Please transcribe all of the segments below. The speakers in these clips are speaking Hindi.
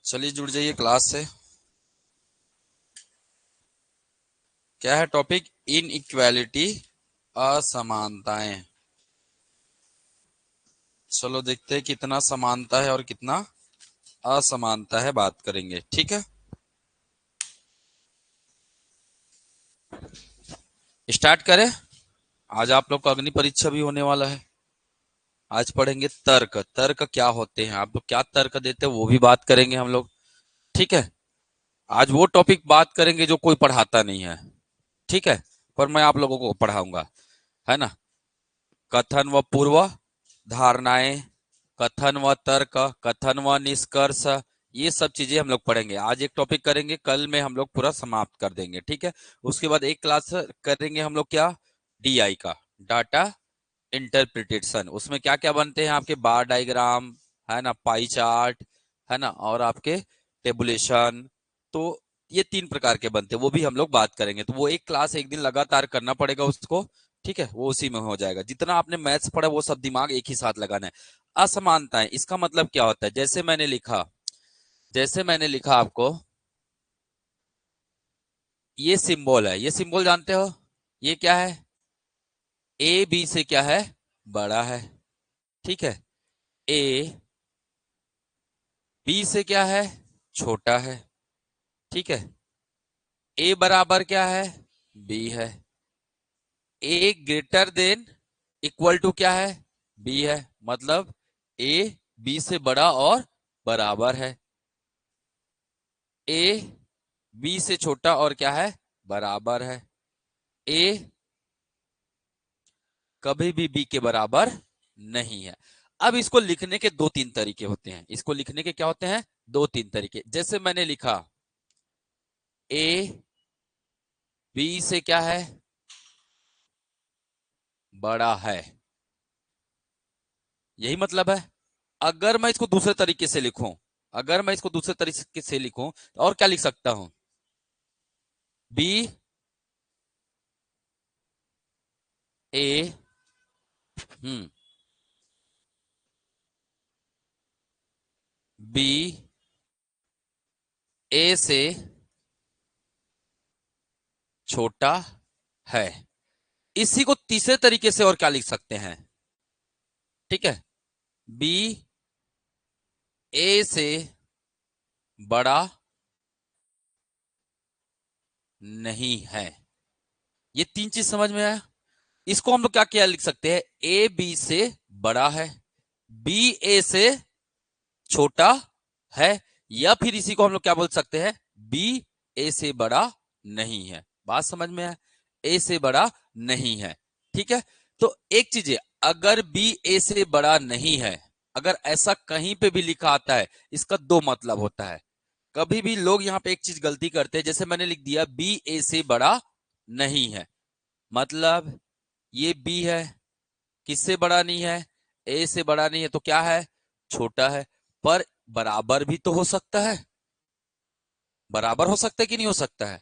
चलिए जुड़ जाइए क्लास से। क्या है टॉपिक? इनइक्वालिटी, असमानताएं। चलो देखते हैं कितना समानता है और कितना असमानता है, बात करेंगे। ठीक है, स्टार्ट करें। आज आप लोग का अग्नि परीक्षा भी होने वाला है। आज पढ़ेंगे तर्क। तर्क क्या होते हैं, आप लोग क्या तर्क देते हैं वो भी बात करेंगे हम लोग। ठीक है, आज वो टॉपिक बात करेंगे जो कोई पढ़ाता नहीं है। ठीक है, पर मैं आप लोगों को पढ़ाऊंगा, है ना। कथन व पूर्व धारणाएं, कथन व तर्क, कथन व निष्कर्ष, ये सब चीजें हम लोग पढ़ेंगे। आज एक टॉपिक करेंगे, कल में हम लोग पूरा समाप्त कर देंगे। ठीक है, उसके बाद एक क्लास करेंगे हम लोग क्या, डीआई का, डाटा इंटरप्रिटेशन। उसमें क्या क्या बनते हैं आपके, बार डायग्राम, है ना, पाई चार्ट, है ना, और आपके टेबुलेशन। तो ये 3 प्रकार के बनते हैं, वो भी हम लोग बात करेंगे। तो वो एक क्लास एक दिन लगातार करना पड़ेगा उसको। ठीक है, वो उसी में हो जाएगा। जितना आपने मैथ्स पढ़ा वो सब दिमाग एक ही साथ लगाना है। असमानताएं, इसका मतलब क्या होता है? जैसे मैंने लिखा आपको, ये सिंबल है, ये सिंबल जानते हो, ये क्या है? ए बी से क्या है, बड़ा है। ठीक है, ए बी से क्या है, छोटा है। ठीक है, ए बराबर क्या है, बी है। A greater than equal to क्या है, बी है। मतलब ए बी से बड़ा और बराबर है। ए बी से छोटा और क्या है, बराबर है। ए कभी भी बी के बराबर नहीं है। अब इसको लिखने के 2-3 तरीके होते हैं। इसको लिखने के क्या होते हैं, 2-3 तरीके। जैसे मैंने लिखा, ए बी से क्या है, बड़ा है, यही मतलब है। अगर मैं इसको दूसरे तरीके से लिखूं, अगर मैं इसको दूसरे तरीके से लिखूं तो और क्या लिख सकता हूं, बी ए, बी ए से छोटा है। इसी को तीसरे तरीके से और क्या लिख सकते हैं, ठीक है, बी ए से बड़ा नहीं है। ये 3 चीज समझ में आया। इसको हम लोग क्या क्या लिख सकते हैं, ए बी से बड़ा है, बी ए से छोटा है, या फिर इसी को हम लोग क्या बोल सकते हैं, बी ए से बड़ा नहीं है। बात समझ में है, ए से बड़ा नहीं है। ठीक है, तो एक चीज है, अगर बी ए से बड़ा नहीं है, अगर ऐसा कहीं पे भी लिखा आता है, इसका 2 मतलब होता है। कभी भी लोग यहाँ पे एक चीज गलती करते हैं, जैसे मैंने लिख दिया बी ए से बड़ा नहीं है, मतलब ये बी है, किससे बड़ा नहीं है, ए से बड़ा नहीं है, तो क्या है, छोटा है। पर बराबर भी तो हो सकता है, बराबर हो सकता है कि नहीं हो सकता है।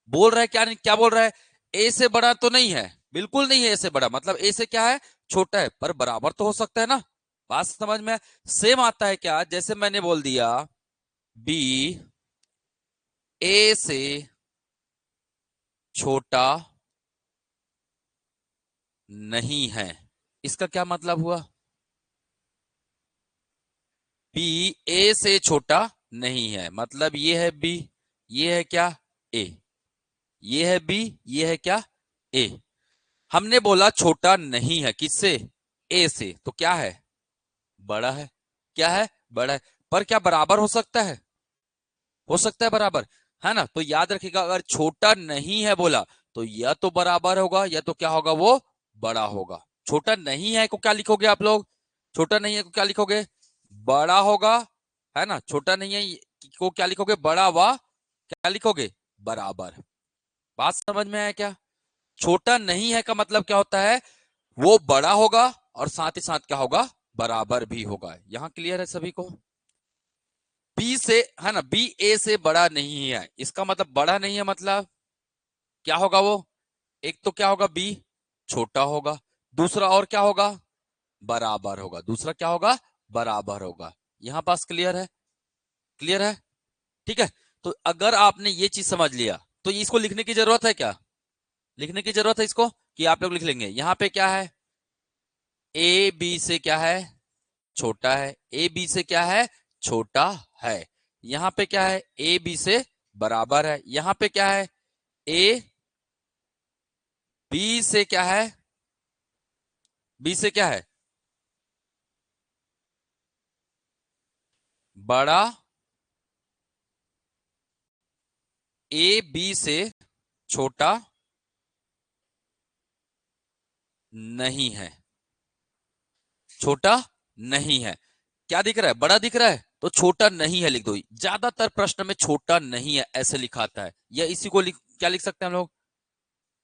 बोल रहा है क्या, नहीं क्या बोल रहा है, ए से बड़ा तो नहीं है, बिल्कुल नहीं है ए से बड़ा, मतलब ए से क्या है, छोटा है, पर बराबर तो हो सकता है ना। बात समझ में? सेम आता है क्या, जैसे मैंने बोल दिया बी ए से छोटा नहीं है, इसका क्या मतलब हुआ, बी ए से छोटा नहीं है, मतलब ये है बी, ये है क्या, ए, ये है बी, ये है क्या, ए। हमने बोला छोटा नहीं है, किससे, ए से, तो क्या है, बड़ा है। क्या है, बड़ा है। पर क्या बराबर हो सकता है, हो सकता है बराबर, है ना। तो याद रखिएगा, अगर छोटा नहीं है बोला तो या तो बराबर होगा या तो क्या होगा, वो बड़ा होगा। छोटा नहीं है को क्या लिखोगे आप लोग, छोटा नहीं है को क्या लिखोगे, बड़ा होगा, है ना। छोटा नहीं है को क्या लिखोगे, बड़ा व क्या लिखोगे, बराबर। बात समझ में आया क्या? छोटा नहीं है का मतलब क्या होता है, वो बड़ा होगा और साथ ही साथ क्या होगा, बराबर भी होगा। यहां क्लियर है सभी को? बी से, है ना, बी ए से बड़ा नहीं है, इसका मतलब बड़ा नहीं है, मतलब क्या होगा वो, एक तो क्या होगा, बी छोटा होगा, दूसरा और क्या होगा, बराबर होगा, दूसरा क्या होगा, बराबर होगा। यहां पास क्लियर है? क्लियर है? ठीक है, तो अगर आपने ये चीज समझ लिया तो इसको लिखने की जरूरत है क्या? लिखने की जरूरत है इसको कि आप लोग लिख लेंगे। यहां पे क्या है? ए बी से क्या है? छोटा है। ए बी से क्या है? छोटा है। यहां पे क्या है? ए बी से बराबर है। यहां पे क्या है? ए बी से क्या है? बी से क्या है? बड़ा। ए बी से छोटा नहीं है। छोटा नहीं है। क्या दिख रहा है? बड़ा दिख रहा है, तो छोटा नहीं है लिख दो। ज्यादातर प्रश्न में छोटा नहीं है ऐसे लिखाता है, या इसी को क्या लिख सकते हैं हम लोग?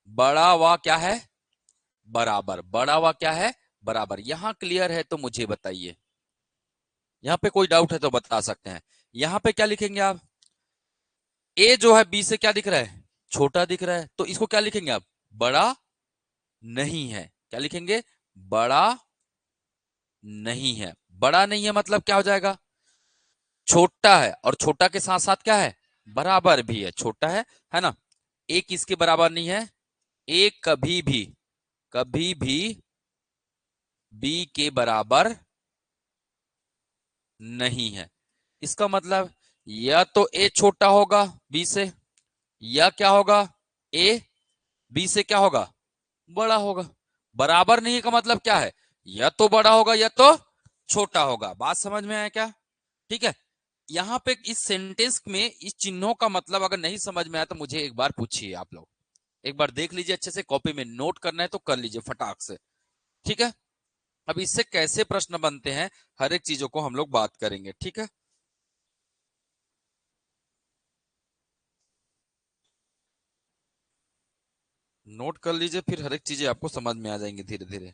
बड़ा व क्या है? बराबर। बड़ा व क्या है? बराबर। यहां क्लियर है तो मुझे बताइए। यहां पे कोई डाउट है तो बता सकते हैं। यहां पे क्या लिखेंगे आप? ए जो है बी से क्या दिख रहा है? छोटा दिख रहा है, तो इसको क्या लिखेंगे आप? बड़ा नहीं है। क्या लिखेंगे? बड़ा नहीं है। बड़ा नहीं है मतलब क्या हो जाएगा? छोटा है, और छोटा के साथ साथ क्या है? बराबर भी है। छोटा है ना? ए किसके बराबर नहीं है? ए कभी भी बी के बराबर नहीं है। इसका मतलब या तो ए छोटा होगा बी से, या क्या होगा? ए बी से क्या होगा? बड़ा होगा। बराबर नहीं है का मतलब क्या है? या तो बड़ा होगा या तो छोटा होगा। बात समझ में आया क्या? ठीक है। यहां पे इस सेंटेंस में इस चिन्हों का मतलब अगर नहीं समझ में आया तो मुझे एक बार पूछिए। आप लोग एक बार देख लीजिए अच्छे से, कॉपी में नोट करना है तो कर लीजिए फटाक से। ठीक है, अब इससे कैसे प्रश्न बनते हैं हर एक चीजों को हम लोग बात करेंगे। ठीक है, नोट कर लीजिए, फिर हर एक चीजें आपको समझ में आ जाएंगी धीरे धीरे।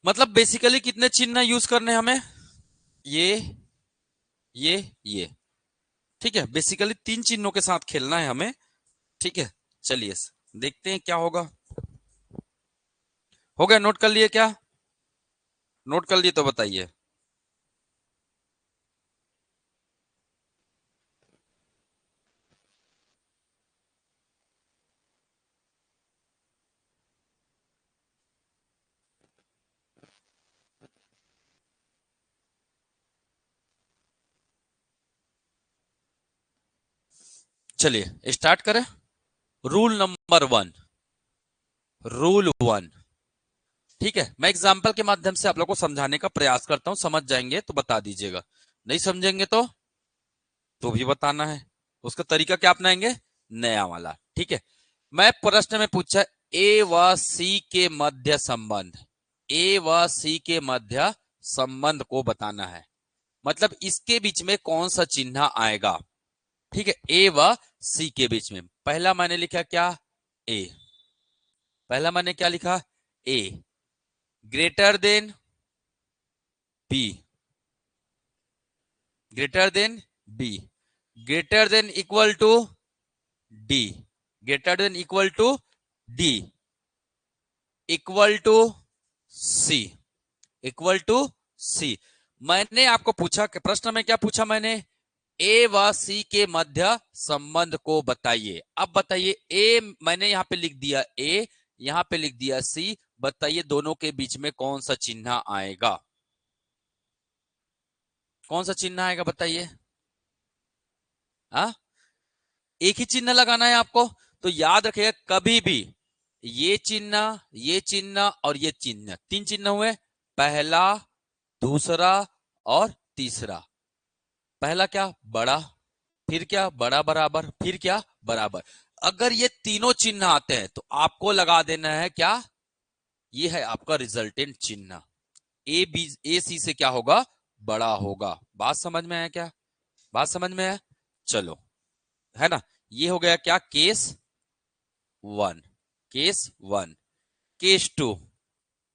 मतलब बेसिकली कितने चिन्ह यूज करने हैं हमें? ये ये ठीक है, बेसिकली 3 चिन्हों के साथ खेलना है हमें। ठीक है, चलिए देखते हैं क्या होगा। हो गया? नोट कर लिए क्या? नोट कर लिए तो बताइए। चलिए स्टार्ट करें। Rule number 1। रूल 1, ठीक है, मैं एग्जाम्पल के माध्यम से आप लोग को समझाने का प्रयास करता हूं, समझ जाएंगे तो बता दीजिएगा, नहीं समझेंगे तो भी बताना है। उसका तरीका क्या अपनाएंगे, नया वाला। ठीक है, मैं प्रश्न में पूछा ए व सी के मध्य संबंध, ए व सी के मध्य संबंध को बताना है, मतलब इसके बीच में कौन सा चिन्ह आएगा। ठीक है, ए व सी के बीच में पहला मैंने लिखा क्या, ए, पहला मैंने क्या लिखा, A greater than B, greater than B, greater than equal to D, greater than equal to D, equal to C, equal to C. मैंने आपको पूछा, प्रश्न में क्या पूछा मैंने, ए व सी के मध्य संबंध को बताइए। अब बताइए, ए मैंने यहां पे लिख दिया ए, यहां पे लिख दिया सी, बताइए दोनों के बीच में कौन सा चिन्ह आएगा, कौन सा चिन्ह आएगा बताइए। हाँ, एक ही चिन्ह लगाना है आपको, तो याद रखिएगा कभी भी ये चिन्ह, ये चिन्ह और ये चिन्ह, तीन चिन्ह हुए, पहला, दूसरा और तीसरा। पहला क्या, बड़ा, फिर क्या, बड़ा बराबर, फिर क्या, बराबर। अगर ये तीनों चिन्ह आते हैं तो आपको लगा देना है क्या, ये है आपका रिजल्टेंट चिन्ह। ए बी, ए सी से क्या होगा, बड़ा होगा। बात समझ में आया क्या, बात समझ में आया, चलो, है ना। ये हो गया क्या, case one, case one. Case two,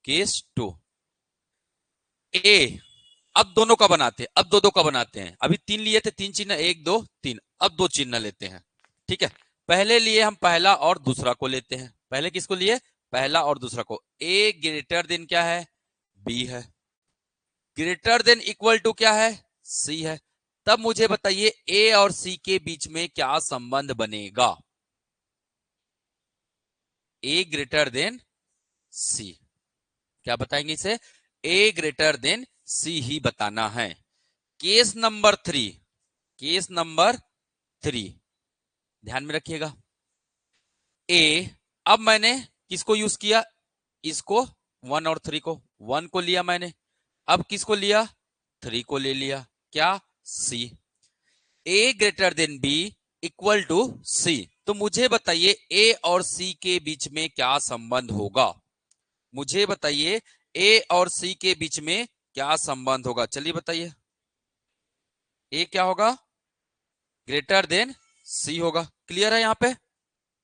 case two, A, अब दोनों का बनाते हैं, अब दो दो का बनाते हैं। अभी तीन लिए थे, तीन चिन्ह, एक दो तीन, अब दो चिन्ह लेते हैं। ठीक है, पहले लिए हम पहला और दूसरा को लेते हैं। पहले किसको लिए, पहला और दूसरा को। ए ग्रेटर देन क्या है, बी है, ग्रेटर देन इक्वल टू क्या है, सी है। तब मुझे बताइए ए और सी के बीच में क्या संबंध बनेगा, ए ग्रेटर देन सी, क्या बताएंगे इसे, ए ग्रेटर देन सी ही बताना है। Case number three, case number three, ध्यान में रखिएगा। ए, अब मैंने किसको यूज किया, इसको, वन और थ्री को, वन को लिया मैंने, अब किसको लिया, थ्री को ले लिया, क्या, C. A greater than B equal to C, तो मुझे बताइए ए और सी के बीच में क्या संबंध होगा, मुझे बताइए ए और सी के बीच में क्या संबंध होगा, चलिए बताइए। ए क्या होगा, ग्रेटर देन सी होगा, क्लियर है यहां पे,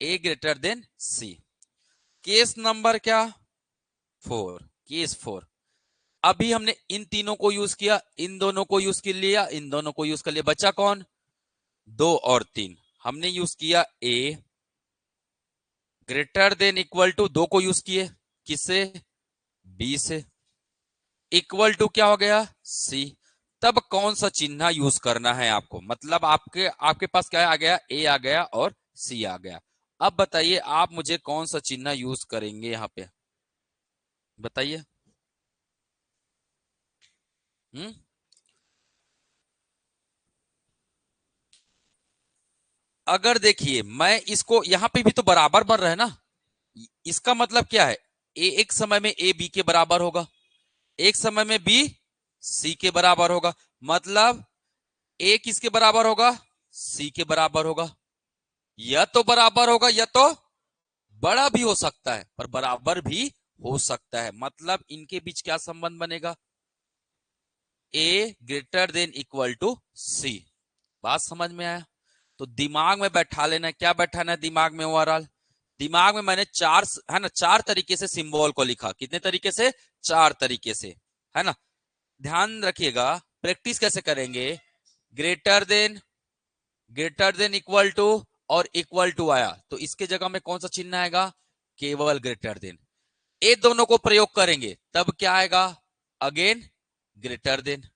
ए greater than C. Case number क्या, फोर, केस फोर। अभी हमने इन तीनों को यूज किया, इन दोनों को यूज कर लिया, इन दोनों को यूज कर लिया, बचा कौन, दो और तीन। हमने यूज किया ए ग्रेटर देन इक्वल टू, दो को यूज किए, किससे, बी से, इक्वल टू क्या हो गया, सी। तब कौन सा चिन्ह यूज करना है आपको, मतलब आपके आपके पास क्या आ गया, ए आ गया और सी आ गया। अब बताइए आप मुझे कौन सा चिन्ह यूज करेंगे यहां पे, बताइए। हम्म, अगर देखिए मैं इसको, यहां पे भी तो बराबर बन रहा है ना, इसका मतलब क्या है, ए एक समय में ए बी के बराबर होगा, एक समय में बी सी के बराबर होगा, मतलब ए किसके बराबर होगा, सी के बराबर होगा। या तो बराबर होगा या तो बड़ा भी हो सकता है, पर बराबर भी हो सकता है, मतलब इनके बीच क्या संबंध बनेगा, ए ग्रेटर देन इक्वल टू सी। बात समझ में आया, तो दिमाग में बैठा लेना, क्या बैठाना है दिमाग में ओवरऑल, दिमाग में मैंने चार, है ना, चार तरीके से सिंबल को लिखा, कितने तरीके से, चार तरीके से, है ना। ध्यान रखिएगा, प्रैक्टिस कैसे करेंगे, greater than, greater than equal to और इक्वल टू आया तो इसके जगह में कौन सा चिन्ह आएगा, केवल ग्रेटर देन। ये दोनों को प्रयोग करेंगे तब क्या आएगा, अगेन ग्रेटर देन।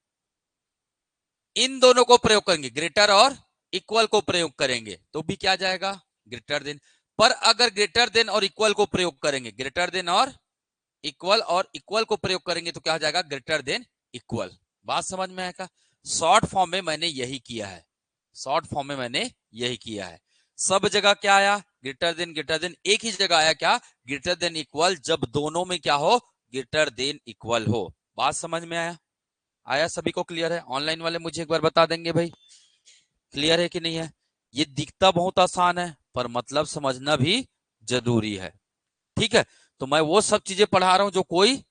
इन दोनों को प्रयोग करेंगे, ग्रेटर और इक्वल को प्रयोग करेंगे तो भी क्या जाएगा, ग्रेटर देन। पर अगर ग्रेटर देन और इक्वल को प्रयोग करेंगे, ग्रेटर देन और इक्वल को प्रयोग करेंगे तो क्या हो जाएगा, ग्रेटर देन इक्वल। बात समझ में आएगा, शॉर्ट फॉर्म में मैंने यही किया है, शॉर्ट फॉर्म में मैंने यही किया है। सब जगह क्या आया, ग्रेटर देन, ग्रेटर देन। एक ही जगह आया क्या, ग्रेटर देन इक्वल, जब दोनों में क्या हो, ग्रेटर देन इक्वल हो। बात समझ में आया सभी को? क्लियर है? ऑनलाइन वाले मुझे एक बार बता देंगे भाई, क्लियर है कि नहीं है? ये दिखता बहुत आसान है पर मतलब समझना भी जरूरी है। ठीक है, तो मैं वो सब चीजें पढ़ा रहा हूं जो कोई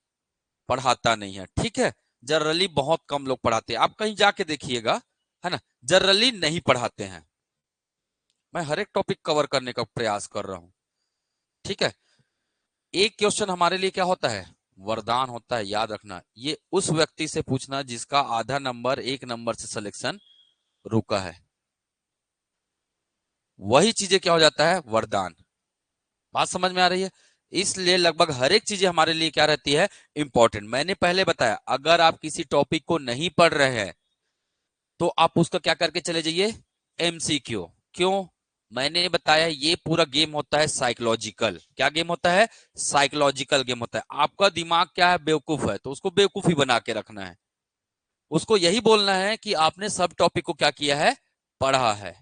पढ़ाता नहीं है। ठीक है, जनरली बहुत कम लोग पढ़ाते हैं, आप कहीं जाके देखिएगा, है ना, जनरली नहीं पढ़ाते हैं। मैं हर एक टॉपिक कवर करने का प्रयास कर रहा हूं। ठीक है, एक क्वेश्चन हमारे लिए क्या होता है? वरदान होता है, याद रखना। ये उस व्यक्ति से पूछना जिसका आधा नंबर 1 नंबर से सिलेक्शन रुका है, वही चीजें क्या हो जाता है? वरदान। बात समझ में आ रही है? इसलिए लगभग हर एक चीजें हमारे लिए क्या रहती है? इंपॉर्टेंट। मैंने पहले बताया, अगर आप किसी टॉपिक को नहीं पढ़ रहे हैं तो आप उसका क्या करके चले जाइए? एमसीक्यू। क्यों? मैंने बताया ये पूरा गेम होता है साइकोलॉजिकल। क्या गेम होता है? साइकोलॉजिकल गेम होता है। आपका दिमाग क्या है? बेवकूफ है, तो उसको बेवकूफ ही बना के रखना है। उसको यही बोलना है कि आपने सब टॉपिक को क्या किया है? पढ़ा है।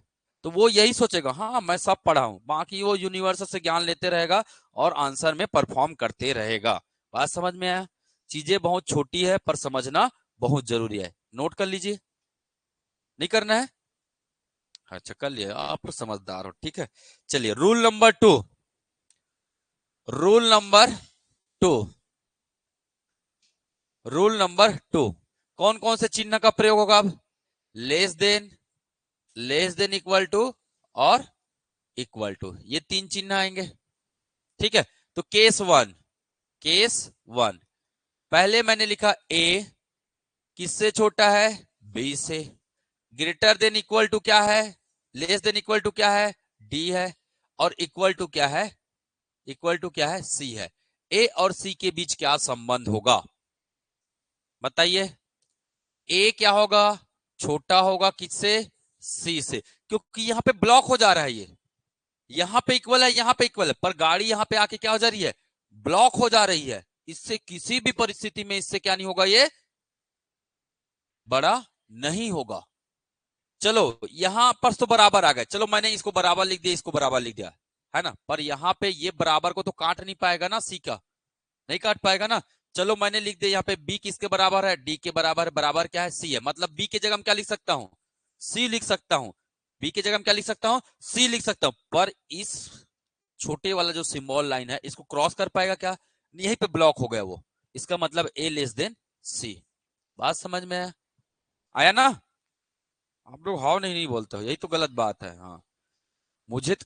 तो वो यही सोचेगा, हाँ मैं सब पढ़ा हूं, बाकी वो यूनिवर्सल से ज्ञान लेते रहेगा और आंसर में परफॉर्म करते रहेगा। बात समझ में आया? चीजें बहुत छोटी है पर समझना बहुत जरूरी है। नोट कर लीजिए। नहीं करना है? अच्छा कर लिया, आप तो समझदार हो। ठीक है, चलिए rule number 2। Rule number 2। Rule number 2। कौन कौन से चिन्ह का प्रयोग होगा अब? Less than, less than equal to और इक्वल टू, ये 3 चिन्ह आएंगे। ठीक है, तो केस 1। केस 1, पहले मैंने लिखा ए किससे छोटा है? बी से। ग्रेटर देन इक्वल टू क्या है? लेस देन इक्वल टू क्या है? डी है। और इक्वल टू क्या है? इक्वल टू क्या है? सी है। ए और सी के बीच क्या संबंध होगा? बताइए। ए क्या होगा? छोटा होगा किससे? सी से, क्योंकि यहां पे ब्लॉक हो जा रहा है। ये यहां पे इक्वल है, यहां पे इक्वल है, पर गाड़ी यहां पे आके क्या हो जा रही है? ब्लॉक हो जा रही है। इससे किसी भी परिस्थिति में इससे क्या नहीं होगा? ये बड़ा नहीं होगा। चलो यहां पर तो बराबर आ गए, चलो मैंने इसको बराबर लिख दिया, इसको बराबर लिख दिया, है ना, पर यहां पे ये बराबर को तो काट नहीं पाएगा ना, सी का नहीं काट पाएगा ना। चलो मैंने लिख दिया यहाँ पे बी किसके बराबर है? डी के बराबर है। बराबर क्या है? सी है। मतलब बी की जगह हम क्या लिख सकता हूं? सी लिख सकता हूं। बी की जगह हम क्या लिख सकता हूं? सी लिख सकता हूं। पर इस छोटे वाला जो सिंबल लाइन है इसको क्रॉस कर पाएगा क्या? यहीं पे ब्लॉक हो गया वो। इसका मतलब ए लेस देन सी। बात समझ में आया? आया ना? आप लोग हाउ नहीं बोलते हो, यही तो गलत बात है। हाँ, मुझे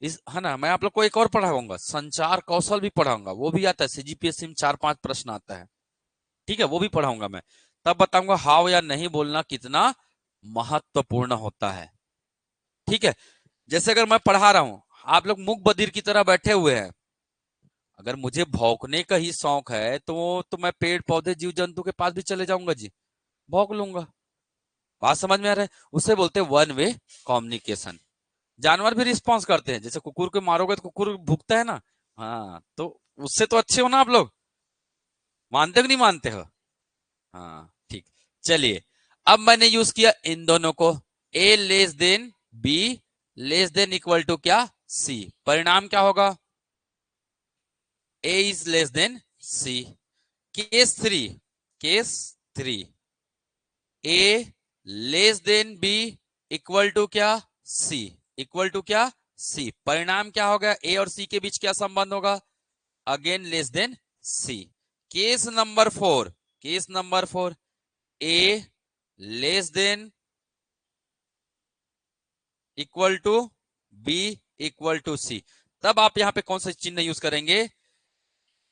इस, है ना, मैं आप लोग को एक और पढ़ाऊंगा, संचार कौशल भी पढ़ाऊंगा, वो भी आता है सीजीपीएससी में 4-5 प्रश्न आता है। ठीक है, वो भी पढ़ाऊंगा मैं। तब बताऊंगा हाव या नहीं बोलना कितना महत्वपूर्ण होता है। ठीक है, जैसे अगर मैं पढ़ा रहा हूं, आप लोग मूक बधिर की तरह बैठे हुए हैं, अगर मुझे भौंकने का ही शौक है तो मैं पेड़ पौधे जीव जंतु के पास भी चले जाऊंगा जी, भौंक लूंगा। बात समझ में आ रहा है? उसे बोलते हैं वन वे कम्युनिकेशन। जानवर भी रिस्पॉन्स करते हैं, जैसे कुकुर को मारोगे तो कुकुर भुगता है ना। हाँ, तो उससे तो अच्छे हो ना आप लोग, मानते हो कि नहीं मानते हो? हाँ ठीक। चलिए, अब मैंने यूज किया इन दोनों को, A less than B less than equal to क्या? सी। परिणाम क्या होगा? A is less than C. Case 3। Case 3, A less than B equal to क्या? सी। इक्वल टू क्या? सी। परिणाम क्या होगा? ए और सी के बीच क्या संबंध होगा? Again less than C. Case number 4। Case number 4, A less than equal to B equal to C. तब आप यहां पे कौन सा चिन्ह यूज करेंगे?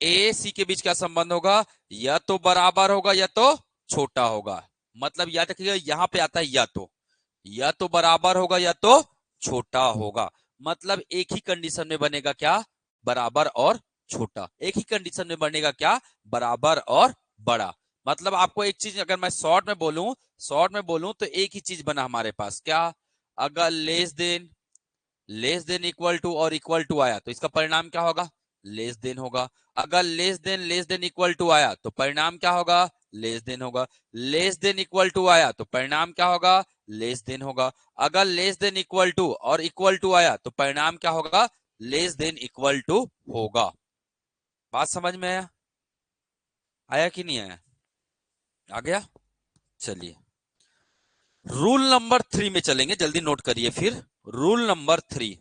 ए सी के बीच क्या संबंध होगा? या तो बराबर होगा या तो छोटा होगा। मतलब याद रखिएगा, यहां पे आता है या तो बराबर होगा या तो छोटा होगा। मतलब एक ही कंडीशन में बनेगा क्या? बराबर और छोटा। एक ही कंडीशन में बनेगा क्या? बराबर और बड़ा। मतलब आपको एक चीज अगर मैं शॉर्ट में बोलूं तो एक ही चीज बना हमारे पास क्या? अगर लेस देन इक्वल टू और इक्वल टू आया तो इसका परिणाम क्या होगा? लेस देन होगा। अगर लेस देन इक्वल टू आया तो परिणाम क्या होगा? लेस देन होगा। लेस देन इक्वल टू आया तो परिणाम क्या होगा? लेस देन होगा। अगर लेस देन इक्वल टू और इक्वल टू आया तो परिणाम क्या होगा? लेस देन इक्वल टू होगा। बात समझ में आया? आया कि नहीं आया? आ गया। चलिए रूल नंबर 3 में चलेंगे, जल्दी नोट करिए फिर। रूल नंबर 3,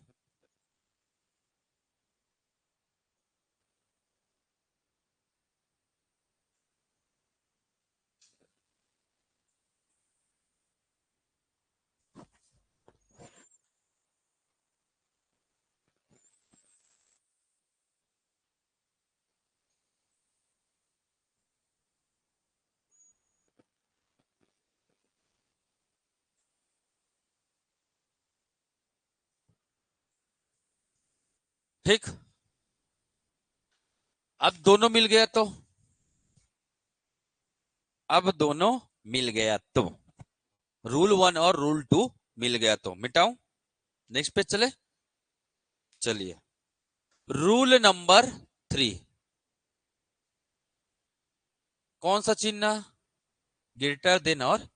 ठीक। अब दोनों मिल गया तो, अब दोनों मिल गया तो, रूल 1 और रूल 2 मिल गया तो मिटाऊं? नेक्स्ट पेज चले। चलिए रूल नंबर 3, कौन सा चिन्ह? ग्रेटर देन और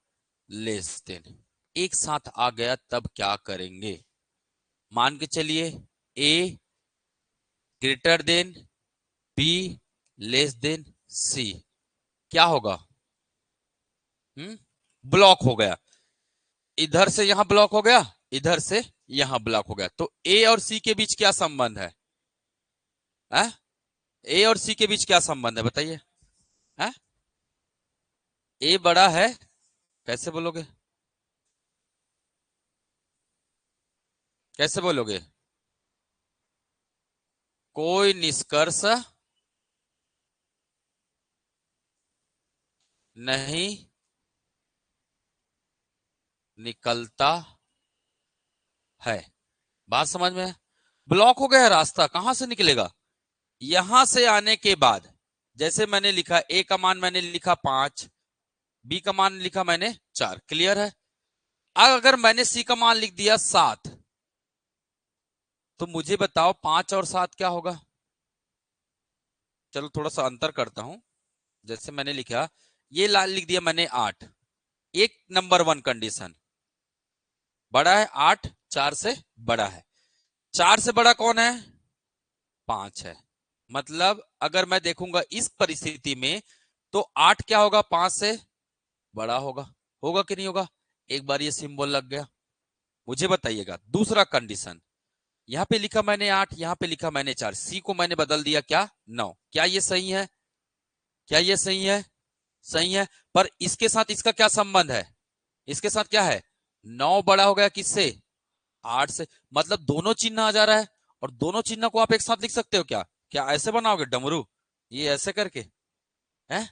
लेस देन एक साथ आ गया तब क्या करेंगे? मान के चलिए A greater than B less than C, क्या होगा? ब्लॉक हो गया। इधर से यहां ब्लॉक हो गया, इधर से यहां ब्लॉक हो गया, तो ए और सी के बीच क्या संबंध है? ए और सी के बीच क्या संबंध है बताइए? ए बड़ा है, कैसे बोलोगे? कैसे बोलोगे? कोई निष्कर्ष नहीं निकलता है। बात समझ में है? ब्लॉक हो गया है रास्ता, कहां से निकलेगा? यहां से आने के बाद, जैसे मैंने लिखा ए का मान मैंने लिखा 5, बी का मान लिखा मैंने 4, क्लियर है? अगर मैंने सी का मान लिख दिया 7, तो मुझे बताओ 5 और 7 क्या होगा? चलो थोड़ा सा अंतर करता हूं। जैसे मैंने लिखा, ये लाल लिख दिया मैंने 8, एक नंबर 1 कंडीशन, बड़ा है 8 4 से बड़ा है। 4 से बड़ा कौन है? 5 है। मतलब अगर मैं देखूंगा इस परिस्थिति में, तो 8 क्या होगा? 5 से बड़ा होगा। होगा कि नहीं होगा? एक बार ये सिंबल लग गया। मुझे बताइएगा दूसरा कंडीशन, यहां पे लिखा मैंने 8, यहां पे लिखा मैंने 4, सी को मैंने बदल दिया क्या? 9, क्या ये सही है? क्या ये सही है? सही है। पर इसके साथ इसका क्या संबंध है? इसके साथ क्या है? 9 बड़ा हो गया किससे? 8 से। मतलब दोनों चिन्ह आ जा रहा है, और दोनों चिन्ह को आप एक साथ लिख सकते हो क्या? क्या ऐसे बनाओगे डमरू, ये ऐसे करके? है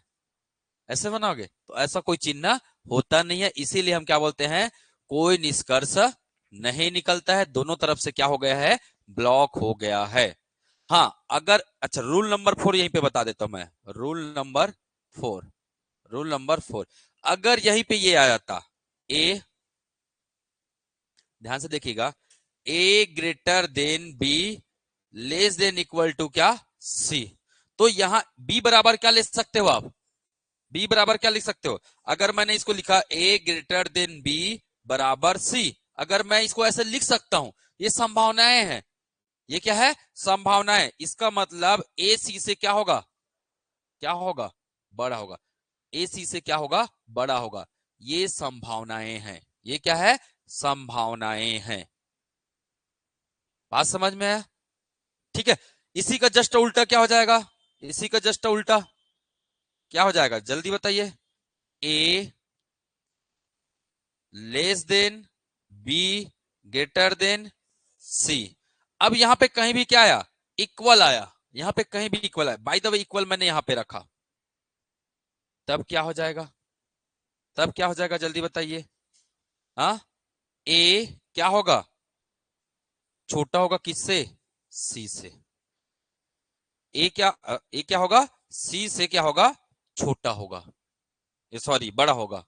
ऐसे बनाओगे? तो ऐसा कोई चिन्ह होता नहीं है, इसीलिए हम क्या बोलते हैं? कोई निष्कर्ष नहीं निकलता है, दोनों तरफ से क्या हो गया है? ब्लॉक हो गया है। हाँ अगर, अच्छा रूल नंबर 4 यहीं पे बता देता हूं मैं। रूल नंबर 4, रूल नंबर 4, अगर यहीं पे ये आ जाता ए, ध्यान से देखिएगा, A greater than B less than equal to क्या? सी, तो यहां बी बराबर क्या ले सकते हो आप? बी बराबर क्या लिख सकते हो? अगर मैंने इसको लिखा ए ग्रेटर देन बी बराबर सी, अगर मैं इसको ऐसे लिख सकता हूं, ये संभावनाएं हैं। ये क्या है? संभावनाएं। इसका मतलब ए सी से क्या होगा? क्या होगा? बड़ा होगा। ए सी से क्या होगा? बड़ा होगा। ये संभावनाएं हैं। ये क्या है? संभावनाएं हैं। बात समझ में है? ठीक है। इसी का जस्ट उल्टा क्या हो जाएगा? इसी का जस्ट उल्टा क्या हो जाएगा? जल्दी बताइए। A less than B greater than C. अब यहां पे कहीं भी क्या आया? इक्वल आया। यहां पे कहीं भी इक्वल आया, बाय द वे इक्वल मैंने यहां पे रखा, तब क्या हो जाएगा? तब क्या हो जाएगा जल्दी बताइए? हाँ, ए क्या होगा? छोटा होगा किससे? सी से। ए क्या होगा? सी से क्या होगा? छोटा होगा, सॉरी बड़ा होगा।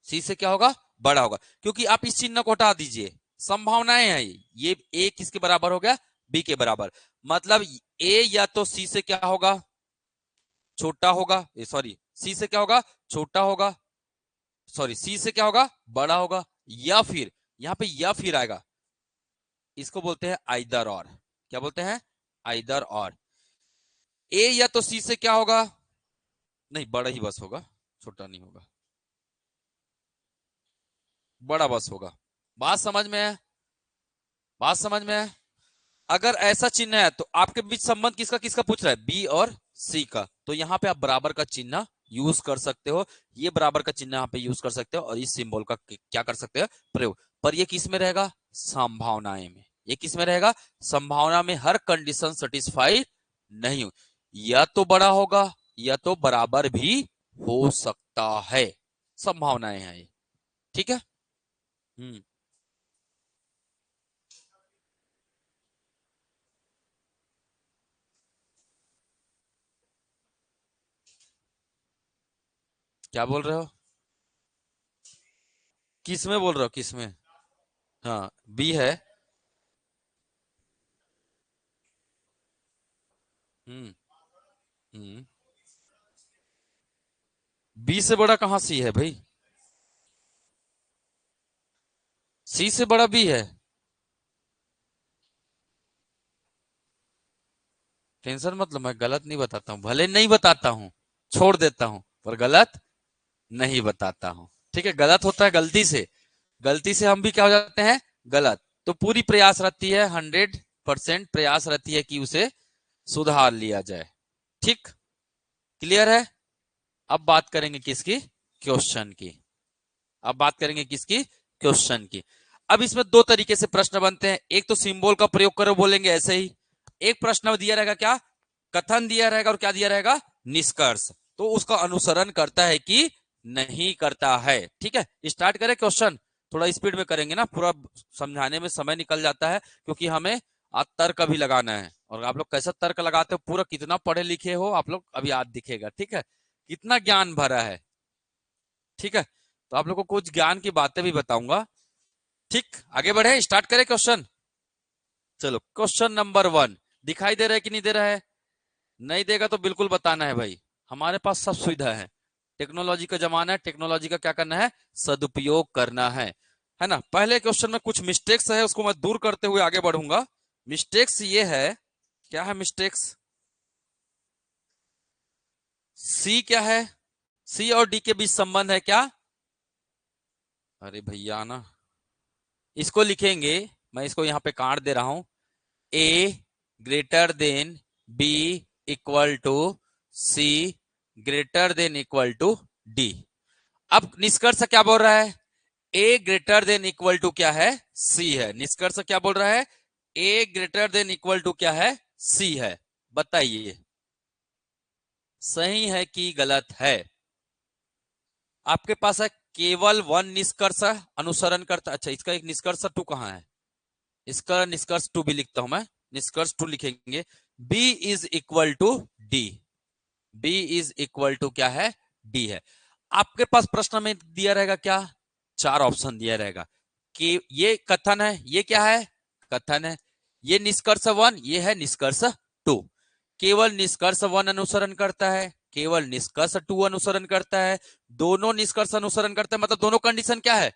सी से क्या होगा? बड़ा होगा, क्योंकि आप इस चिन्ह को हटा दीजिए, संभावनाएं हैं ये ए किसके बराबर हो गया? बी के बराबर। मतलब ए या तो सी से क्या होगा? छोटा होगा, सॉरी सी से क्या होगा? छोटा होगा, सॉरी सी से क्या होगा? बड़ा होगा, या फिर यहां पे या फिर आएगा, इसको बोलते हैं आइदर और। क्या बोलते हैं? आइदर और। ए या तो सी से क्या होगा? नहीं, बड़ा ही बस होगा, छोटा नहीं होगा, बड़ा बस होगा। बात समझ में है? बात समझ में है? अगर ऐसा चिन्ह है तो आपके बीच संबंध किसका किसका पूछ रहा है? बी और सी का। तो यहाँ पे आप बराबर का चिन्ह यूज कर सकते हो, ये बराबर का चिन्ह यहाँ पे यूज कर सकते हो, और इस सिंबल का क्या कर सकते हो? प्रयोग। पर ये किस में रहेगा? संभावनाएं में। ये किस में रहेगा? संभावना में। हर कंडीशन सेटिस्फाई नहीं हो, या तो बड़ा होगा या तो बराबर भी हो सकता है। संभावनाएं हैं ये। ठीक है। हम्म। क्या बोल रहे हो? किस में बोल रहे हो? किस में? हाँ, बी है। हम्म। हम्म। बी से बड़ा कहां सी है भाई? सी से बड़ा बी है। टेंशन मतलब, मैं गलत नहीं बताता हूं, भले नहीं बताता हूं, छोड़ देता हूं, पर गलत नहीं बताता हूं। ठीक है, गलत होता है गलती से, गलती से हम भी क्या हो जाते हैं? गलत। तो पूरी प्रयास रहती है, 100% प्रयास रहती है कि उसे सुधार लिया जाए। ठीक, क्लियर है? अब बात करेंगे किसकी? क्वेश्चन की। अब बात करेंगे किसकी? क्वेश्चन की। अब इसमें दो तरीके से प्रश्न बनते हैं, एक तो सिंबल का प्रयोग करो बोलेंगे ऐसे ही, एक प्रश्न दिया रहेगा क्या? कथन दिया रहेगा, और क्या दिया रहेगा? निष्कर्ष। तो उसका अनुसरण करता है कि नहीं करता है। ठीक है, स्टार्ट करें क्वेश्चन। थोड़ा स्पीड में करेंगे ना, पूरा समझाने में समय निकल जाता है, क्योंकि हमें आज तर्क भी लगाना है। और आप लोग कैसा तर्क लगाते हो, पूरा कितना पढ़े लिखे हो आप लोग, अभी आज दिखेगा। ठीक है, कितना ज्ञान भरा है। ठीक है, तो आप लोग को कुछ ज्ञान की बातें भी बताऊंगा। ठीक, आगे बढ़े, स्टार्ट करें क्वेश्चन। चलो, क्वेश्चन नंबर 1 दिखाई दे रहा है कि नहीं दे रहा है? नहीं देगा तो बिल्कुल बताना है भाई, हमारे पास सब सुविधा है। टेक्नोलॉजी का जमाना है, टेक्नोलॉजी का क्या करना है? सदुपयोग करना है ना। पहले क्वेश्चन में कुछ मिस्टेक्स है, उसको मैं दूर करते हुए आगे बढ़ूंगा। मिस्टेक्स ये है, क्या है मिस्टेक्स? सी क्या है? सी और डी के बीच संबंध है क्या? अरे भैया ना, इसको लिखेंगे, मैं इसको यहां पे काट दे रहा हूं। A greater than B equal to C greater than equal to D. अब निष्कर्ष क्या बोल रहा है? A greater than equal to क्या है? सी है। निष्कर्ष क्या बोल रहा है? A greater than equal to क्या है? सी है। बताइए, सही है कि गलत है? आपके पास है केवल वन निष्कर्ष अनुसरण करता। अच्छा, इसका एक निष्कर्ष टू कहां है? इसका निष्कर्ष टू भी लिखता हूं मैं, निष्कर्ष टू लिखेंगे। B is equal to D. B is equal to क्या है? डी है। आपके पास प्रश्न में दिया रहेगा क्या? चार ऑप्शन दिया रहेगा कि ये कथन है, ये क्या है? कथन है। ये निष्कर्ष 1, ये है निष्कर्ष 2। केवल निष्कर्ष 1 अनुसरण करता है, केवल निष्कर्ष 2 अनुसरण करता है, दोनों निष्कर्ष अनुसरण करता है, मतलब दोनों कंडीशन क्या है?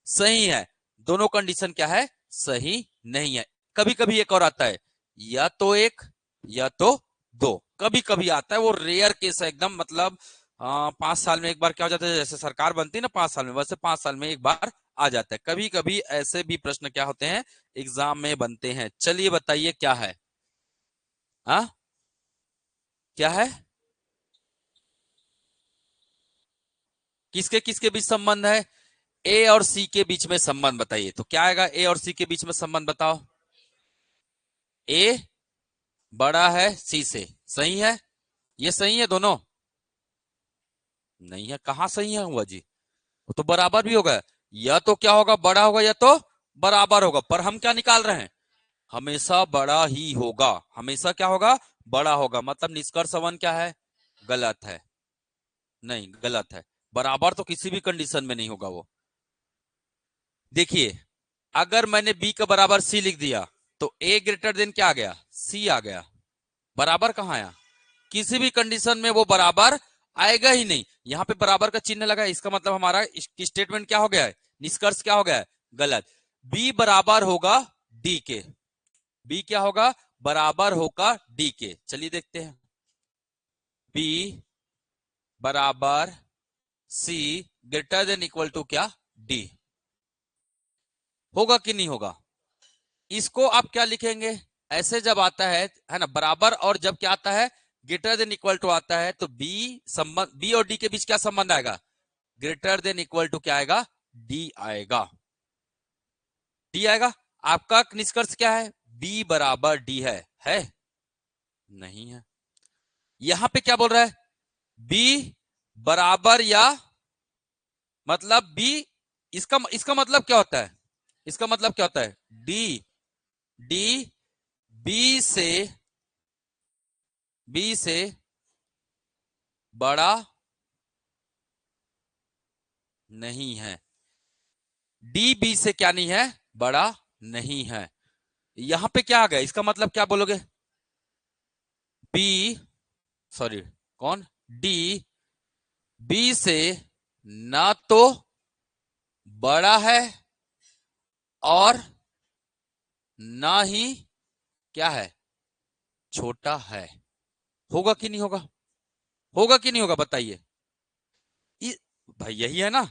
सही है। दोनों कंडीशन क्या है? सही नहीं है। कभी कभी एक और आता है, या तो एक या तो दो। कभी कभी आता है, वो रेयर केस है एकदम, मतलब 5 साल में एक बार क्या हो जाता है, जैसे सरकार बनती है ना 5 साल में, वैसे 5 साल में एक बार आ जाता है। कभी कभी ऐसे भी प्रश्न क्या होते हैं, एग्जाम में बनते हैं। चलिए बताइए क्या है? हाँ, क्या है? किसके किसके बीच संबंध है? ए और सी के बीच में संबंध बताइए। तो क्या आएगा ए और सी के बीच में संबंध? बताओ। ए बड़ा है सी से, सही है? ये सही है दोनों? नहीं है, कहां सही है हुआ जी? वो तो बराबर भी होगा। या तो क्या होगा? बड़ा होगा, या तो बराबर होगा। पर हम क्या निकाल रहे हैं? हमेशा बड़ा ही होगा। हमेशा क्या होगा? बड़ा होगा। मतलब निष्कर्ष 1 क्या है? गलत है। नहीं, गलत है। बराबर तो किसी भी कंडीशन में नहीं होगा वो। देखिए, अगर मैंने बी का बराबर सी लिख दिया, तो ए ग्रेटर देन क्या आ गया? सी आ गया। बराबर कहां आया? किसी भी कंडीशन में वो बराबर आएगा ही नहीं। यहां पे बराबर का चिन्ह लगा है, इसका मतलब हमारा स्टेटमेंट क्या हो गया है? निष्कर्ष क्या हो गया है? गलत। बी बराबर होगा डी के। बी क्या होगा? बराबर होगा डी के। चलिए देखते हैं। बी बराबर सी ग्रेटर देन इक्वल टू क्या, डी। होगा कि नहीं होगा? इसको आप क्या लिखेंगे, ऐसे जब आता है ना, बराबर और जब क्या आता है, ग्रेटर देन इक्वल टू आता है, तो बी संबंध, बी और डी के बीच क्या संबंध आएगा, ग्रेटर देन इक्वल टू क्या आएगा, डी आएगा, डी आएगा। आपका निष्कर्ष क्या है, बी बराबर डी है? नहीं है। यहां पे क्या बोल रहा है, बी बराबर या मतलब बी, इसका मतलब क्या होता है, इसका मतलब क्या होता है, डी डी बी से बड़ा नहीं है, डी बी से क्या नहीं है, बड़ा नहीं है। यहां पे क्या आ गया, इसका मतलब क्या बोलोगे, बी, सॉरी कौन, डी बी से ना तो बड़ा है और ना ही क्या है, छोटा है। होगा कि नहीं होगा, होगा कि नहीं होगा बताइए। भाई यही है ना,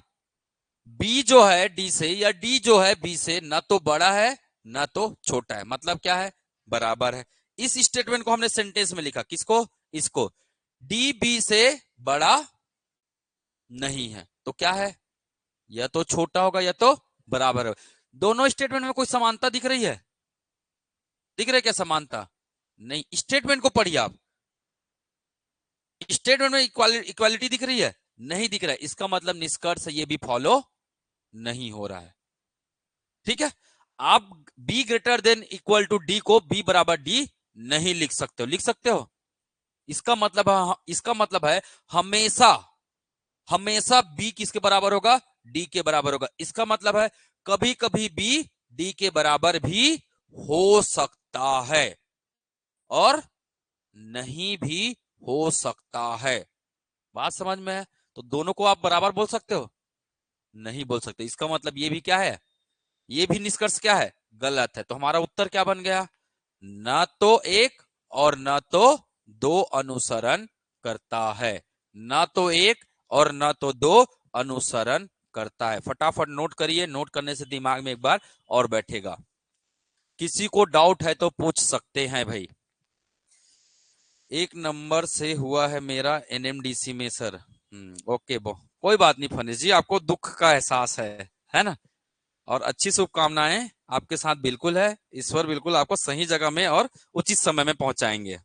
बी जो है डी से, या डी जो है बी से ना तो बड़ा है ना तो छोटा है, मतलब क्या है, बराबर है। इस स्टेटमेंट को हमने सेंटेंस में लिखा, किसको, इसको, डी बी से बड़ा नहीं है, तो क्या है, या तो छोटा होगा या तो बराबर है। दोनों स्टेटमेंट में कोई समानता दिख रही है, दिख रही है क्या समानता, नहीं। स्टेटमेंट को पढ़िए आप, स्टेटमेंट में इक्वालिटी दिख रही है, नहीं दिख रहा है, इसका मतलब निष्कर्ष ये भी फॉलो नहीं हो रहा है। ठीक है, आप b greater than equal to D को b बराबर डी नहीं लिख सकते हो, लिख सकते हो, इसका मतलब है हमेशा हमेशा b किसके बराबर होगा, d के बराबर होगा। इसका मतलब है कभी कभी b d के बराबर भी हो सकता है और नहीं भी हो सकता है। बात समझ में है? तो दोनों को आप बराबर बोल सकते हो, नहीं बोल सकते। इसका मतलब ये भी क्या है, ये भी निष्कर्ष क्या है, गलत है। तो हमारा उत्तर क्या बन गया, ना तो एक और ना तो दो अनुसरण करता है, ना तो एक और ना तो दो अनुसरण करता है। फटाफट नोट करिए, नोट करने से दिमाग में एक बार और बैठेगा। किसी को डाउट है तो पूछ सकते हैं भाई। 1 नंबर से हुआ है मेरा एनएमडीसी में सर। ओके कोई बात नहीं फनीश जी, आपको दुख का एहसास है ना, और अच्छी शुभकामनाएं आपके साथ बिल्कुल है। ईश्वर बिल्कुल आपको सही जगह में और उचित समय में पहुंचाएंगे।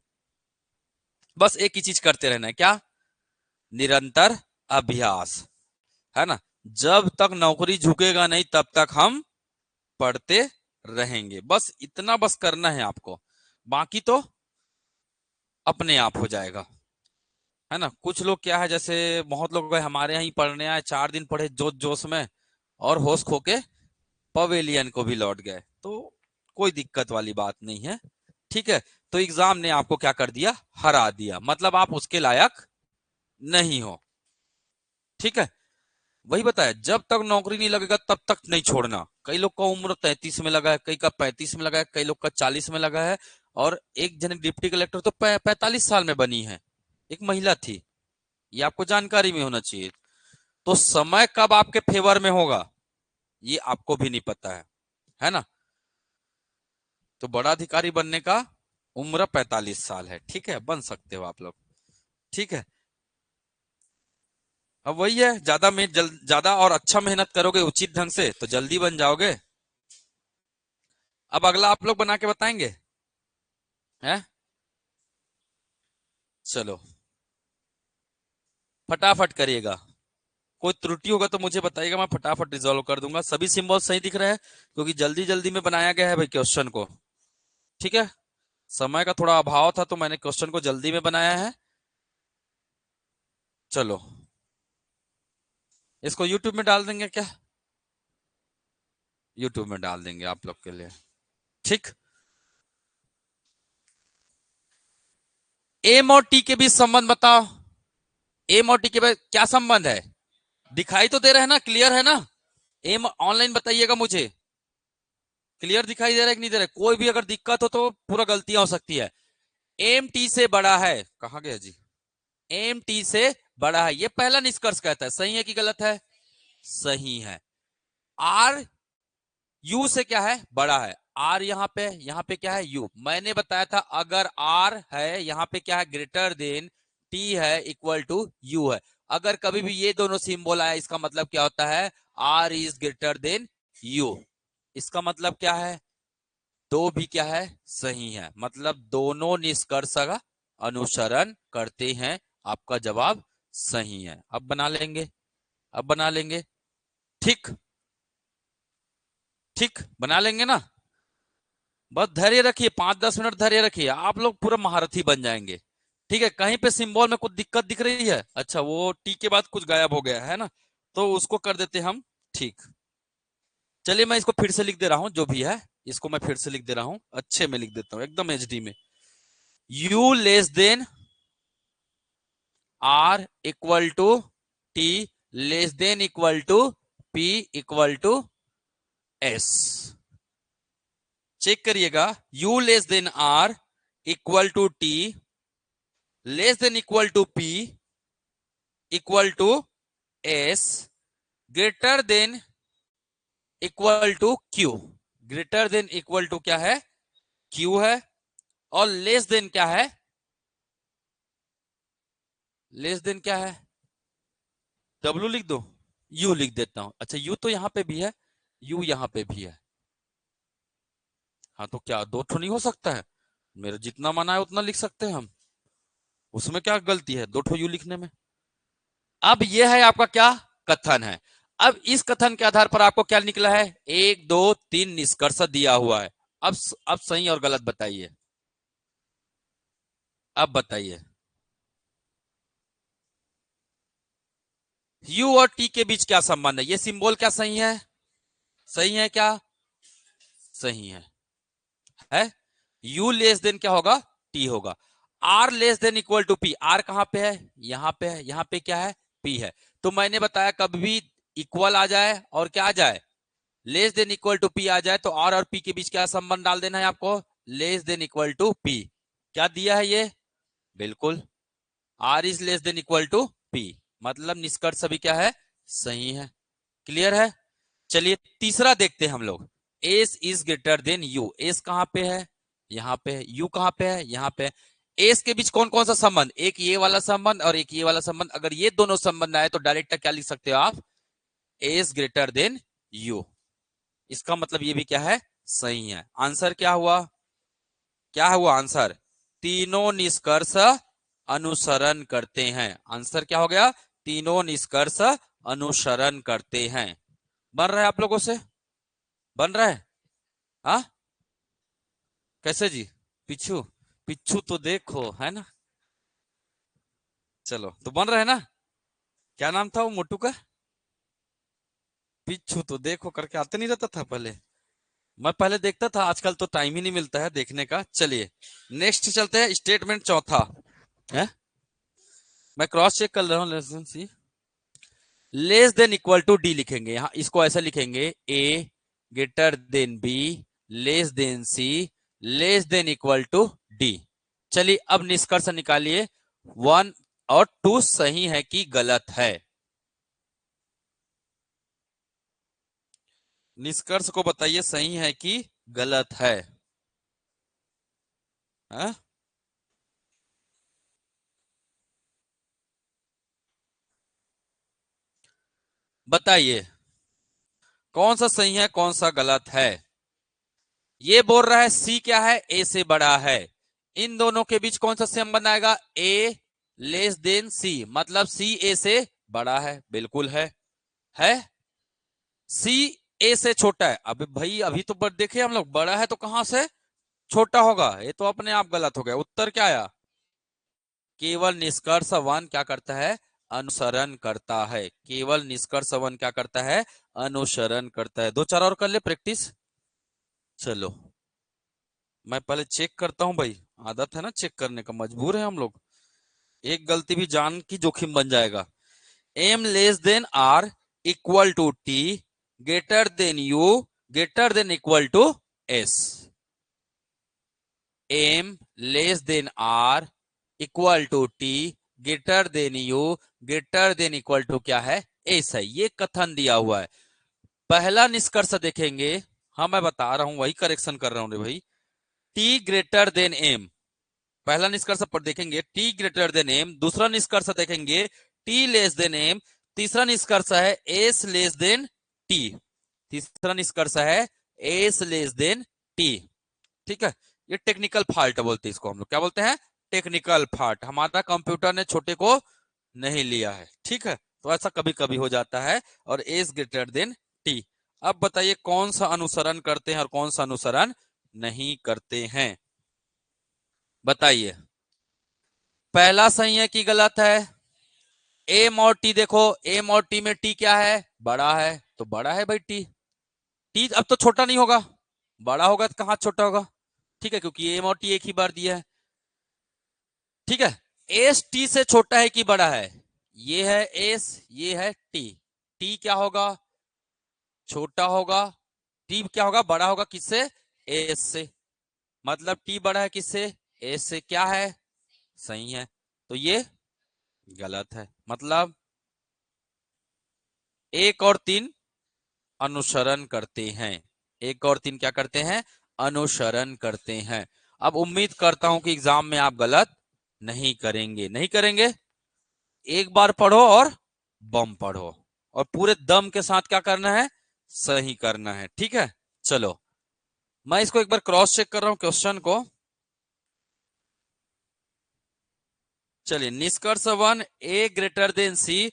बस एक ही चीज करते रहना है, क्या, निरंतर अभ्यास, है ना। जब तक नौकरी झुकेगा नहीं तब तक हम पढ़ते रहेंगे, बस इतना बस करना है आपको, बाकी तो अपने आप हो जाएगा, है ना। कुछ लोग क्या है, जैसे बहुत लोग हमारे यहाँ ही पढ़ने आए, 4 दिन पढ़े जोश जोश में और होश खो के पवेलियन को भी लौट गए, तो कोई दिक्कत वाली बात नहीं है। ठीक है, तो एग्जाम ने आपको क्या कर दिया, हरा दिया, मतलब आप उसके लायक नहीं हो। ठीक है, वही बताया, जब तक नौकरी नहीं लगेगा तब तक नहीं छोड़ना। कई लोग का उम्र 33 में लगा है, कई का 35 में लगा है, कई लोग का 40 में लगा है, और एक जन डिप्टी कलेक्टर तो 45 साल में बनी है, एक महिला थी, ये आपको जानकारी में होना चाहिए। तो समय कब आपके फेवर में होगा ये आपको भी नहीं पता है ना। तो बड़ा अधिकारी बनने का उम्र 45 साल है, ठीक है, बन सकते हो आप लोग। ठीक है, अब वही है, ज्यादा और अच्छा मेहनत करोगे उचित ढंग से तो जल्दी बन जाओगे। अब अगला आप लोग बना के बताएंगे, हैं, चलो फटाफट करिएगा। कोई त्रुटि होगा तो मुझे बताइएगा, मैं फटाफट रिजॉल्व कर दूंगा। सभी सिंबल सही दिख रहे हैं क्योंकि जल्दी जल्दी में बनाया गया है भाई क्वेश्चन को। ठीक है, समय का थोड़ा अभाव था तो मैंने क्वेश्चन को जल्दी में बनाया है। चलो इसको यूट्यूब में डाल देंगे क्या, यूट्यूब में डाल देंगे आप लोग के लिए। ठीक, एम और टी के बीच संबंध बताओ, एम और टी के बीच क्या संबंध है, दिखाई तो दे रहा है ना, क्लियर है ना। एम ऑनलाइन बताइएगा मुझे, क्लियर दिखाई दे रहा है कि नहीं दे रहा है। कोई भी अगर दिक्कत हो तो पूरा गलतियां हो सकती है। एम टी से बड़ा है, कहां गया जी, एम टी से बड़ा है, ये पहला निष्कर्ष कहता है। सही है कि गलत है? सही है। आर यू से क्या है? बड़ा है। आर यहाँ पे क्या है? यू। मैंने बताया था अगर आर है यहाँ पे क्या है? ग्रेटर देन टी है, इक्वल टू यू है। अगर कभी भी ये दोनों सिंबल आए इसका मतलब क्या होता है? R is greater than U. इसका मतलब क्या है? दो भी क्या है? सही है। मतलब दोनों निष्कर्ष का अनुसरण करते हैं। आपका जवाब सही है। अब बना लेंगे, अब बना लेंगे। ठीक, ठीक बना लेंगे ना? बस धैर्य रखिए, 5-10 मिनट धैर्य रखिए, आप लोग पूरा महारथी बन जाएंगे। ठीक है? कहीं पे सिंबल में कुछ दिक्कत दिख रही है? अच्छा, वो टी के बाद कुछ गायब हो गया है ना, तो उसको कर देते हम ठीक। चलिए मैं इसको फिर से लिख दे रहा हूं, जो भी है इसको मैं फिर से लिख दे रहा हूं, अच्छे में लिख देता हूं, एकदम एचडी में। U less than R equal to T less than equal to P equal to S. Check करिएगा, U less than R equal to T less than equal to P equal to S greater than equal to Q. Greater than equal to क्या है? क्यू है। और लेस देन क्या है? लेस देन क्या है? डब्ल्यू लिख दो, यू लिख देता हूं। अच्छा, यू तो यहां पे भी है, यू यहां पे भी है। हाँ तो क्या दो ठो नहीं हो सकता है? मेरा जितना माना है उतना लिख सकते हैं हम, उसमें क्या गलती है दो ठो यू लिखने में? अब यह है आपका क्या कथन है। अब इस कथन के आधार पर आपको क्या निकला है? 1, 2, 3 निष्कर्ष दिया हुआ है। अब सही और गलत बताइए, अब बताइए। यू और टी के बीच क्या संबंध है? ये सिंबल क्या सही है? सही है क्या? सही है। यू लेस देन क्या होगा? टी होगा। R less than equal to P. R कहां पे है? यहां पे है। यहां पे क्या है? पी है। तो मैंने बताया कभी भी इक्वल आ जाए और क्या आ जाए? Less than equal to P आ जाए तो आर और पी के बीच क्या संबंध डाल देना है आपको? Less than equal to P. क्या दिया है ये? बिल्कुल, R is less than equal to P. मतलब निष्कर्ष सभी क्या है? सही है। क्लियर है? चलिए तीसरा देखते हैं हम लोग। S is greater than you. S कहां पे है? यहां पे है। यू कहां पे है? यहां पे। एस के बीच कौन कौन सा संबंध? एक ये वाला संबंध और एक ये वाला संबंध। अगर ये दोनों संबंध आए तो डायरेक्ट क्या लिख सकते हो आप? S greater than U. इसका मतलब ये भी क्या है? सही है। आंसर क्या हुआ? क्या हुआ आंसर? तीनों निष्कर्ष अनुसरण करते हैं। आंसर क्या हो गया? तीनों निष्कर्ष अनुसरण करते हैं। बन रहा है आप लोगों से? बन रहा है? हाँ, कैसे जी? पिच्छू, पिच्छू तो देखो है ना। चलो तो बन रहा है ना। क्या नाम था वो मोटू का? पिच्छू तो देखो करके आते नहीं रहता था पहले? मैं पहले देखता था, आजकल तो टाइम ही नहीं मिलता है देखने का। चलिए नेक्स्ट चलते हैं, स्टेटमेंट चौथा है। मैं क्रॉस चेक कर रहा हूँ। Less than C less than equal to D लिखेंगे। यहां इसको ऐसा लिखेंगे, A greater than B less than C less than equal to D. चलिए अब निष्कर्ष निकालिए, 1 और 2 सही है कि गलत है? निष्कर्ष को बताइए, सही है कि गलत है? हा? बताइए कौन सा सही है कौन सा गलत है? ये बोल रहा है सी क्या है? ए से बड़ा है। इन दोनों के बीच कौन सा संबंध आएगा? ए लेस देन सी, मतलब सी ए से बड़ा है। बिल्कुल है। सी ए से छोटा है। अभी भाई अभी तो देखे हम लोग, बड़ा है तो कहां से छोटा होगा? ये तो अपने आप गलत हो गया। उत्तर क्या आया? केवल निष्कर्ष वन क्या करता है? अनुसरण करता है। केवल निष्कर्ष वन क्या करता है? अनुसरण करता है। 2-4 और कर ले प्रैक्टिस। चलो मैं पहले चेक करता हूं भाई, आदत है ना चेक करने का, मजबूर है हम लोग। एक गलती भी जान की जोखिम बन जाएगा। M less than R equal to T greater than U greater than equal to S. M less than R equal to T greater than U greater than equal to क्या है, ए सही। ये कथन दिया हुआ है। पहला निष्कर्ष देखेंगे, हाँ मैं बता रहा हूं, वही करेक्शन कर रहा हूं रे भाई। टी ग्रेटर देन एम, पहला निष्कर्ष पर देखेंगे टी ग्रेटर देन एम। दूसरा निष्कर्ष देखेंगे टी लेस देन एम। तीसरा निष्कर्ष है एस लेस देन टी। तीसरा निष्कर्ष है एस लेस देन टी। ठीक है, ये टेक्निकल फॉल्ट बोलते हैं इसको, हम लोग क्या बोलते हैं, टेक्निकल फॉल्ट। हमारा कंप्यूटर ने छोटे को नहीं लिया है, ठीक है, तो ऐसा कभी कभी हो जाता है। और एस ग्रेटर देन टी। अब बताइए कौन सा अनुसरण करते हैं और कौन सा अनुसरण नहीं करते हैं, बताइए। पहला सही है कि गलत है? एम और टी देखो, एम और टी में टी क्या है, बड़ा है, तो बड़ा है भाई टी। टी अब तो छोटा नहीं होगा, बड़ा होगा तो कहां छोटा होगा, ठीक है, क्योंकि एम और टी एक ही बार दिया है। ठीक है, एस टी से छोटा है कि बड़ा है, ये है एस, ये है टी। टी क्या होगा, छोटा होगा। टी क्या होगा, बड़ा होगा किससे, एस से। मतलब टी बड़ा है किससे, एस से। क्या है, सही है, तो ये गलत है। मतलब एक और तीन अनुसरण करते हैं, एक और तीन क्या करते हैं, अनुसरण करते हैं। अब उम्मीद करता हूं कि एग्जाम में आप गलत नहीं करेंगे, नहीं करेंगे। एक बार पढ़ो और बम पढ़ो, और पूरे दम के साथ क्या करना है, सही करना है। ठीक है, चलो मैं इसको एक बार क्रॉस चेक कर रहा हूं क्वेश्चन को। चलिए, निष्कर्ष 1 ए ग्रेटर देन सी,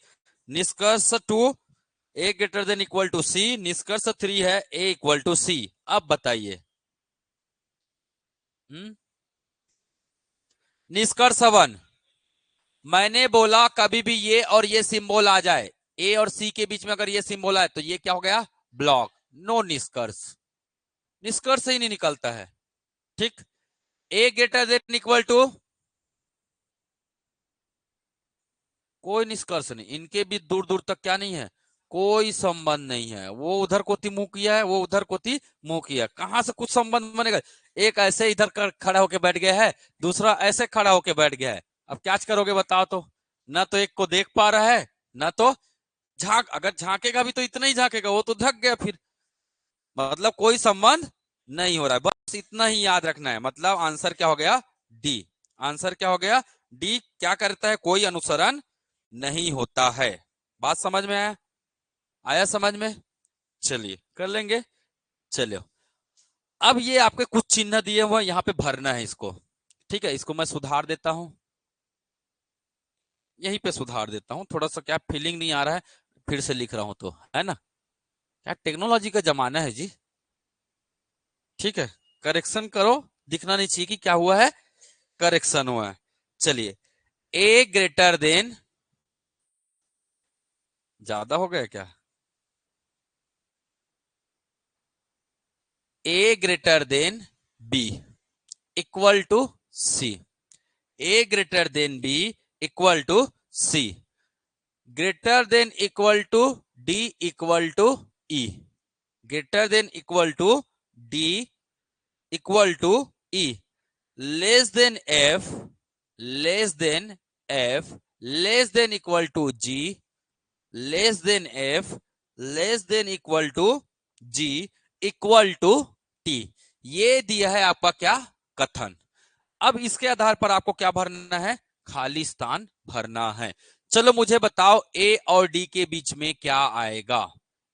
निष्कर्ष 2 ए ग्रेटर देन इक्वल टू सी, निष्कर्ष 3 है ए इक्वल टू सी। अब बताइए, निष्कर्ष 1, मैंने बोला कभी भी ये और ये सिंबल आ जाए, ए और सी के बीच में अगर ये सिंबल आए तो ये क्या हो गया, ब्लॉक। नो निष्कर्ष, निष्कर्ष ही नहीं निकलता है। ठीक, ए ग्रेटर देन इक्वल टू, कोई निष्कर्ष नहीं, इनके भी दूर दूर तक क्या नहीं है, कोई संबंध नहीं है। वो उधर को मुंह किया है, वो उधर को मुंह किया, कहां से कुछ संबंध बनेगा। एक ऐसे इधर खड़ा होके बैठ गया है, दूसरा ऐसे खड़ा होके बैठ गया है। अब क्या करोगे बताओ तो, ना तो एक को देख पा रहा है, ना तो झांक, अगर झांकेगा भी तो इतना ही झांकेगा, वो तो ढक गया फिर। मतलब कोई संबंध नहीं हो रहा है, बस इतना ही याद रखना है। मतलब आंसर क्या हो गया, डी। आंसर क्या हो गया, डी। क्या करता है, कोई अनुसरण नहीं होता है। बात समझ में आया, आया समझ में। चलिए कर लेंगे। चलिए, अब ये आपके कुछ चिन्ह दिए हुए यहाँ पे भरना है इसको। ठीक है, इसको मैं सुधार देता हूं, यहीं पे सुधार देता हूं। थोड़ा सा क्या फीलिंग नहीं आ रहा है, फिर से लिख रहा हूं तो, है ना, क्या टेक्नोलॉजी का जमाना है जी। ठीक है, करेक्शन करो, दिखना नहीं चाहिए कि क्या हुआ है, करेक्शन हुआ है। चलिए, ए ग्रेटर देन, ज्यादा हो गया क्या, A greater than B equal to C, A greater than B equal to C, greater than equal to D equal to E, greater than equal to D equal to E, less than F, less than F, less than equal to G, less than F, less than equal to G, equal to T. ये दिया है आपका क्या, कथन। अब इसके आधार पर आपको क्या भरना है, खाली स्थान भरना है। चलो मुझे बताओ, ए और डी के बीच में क्या आएगा,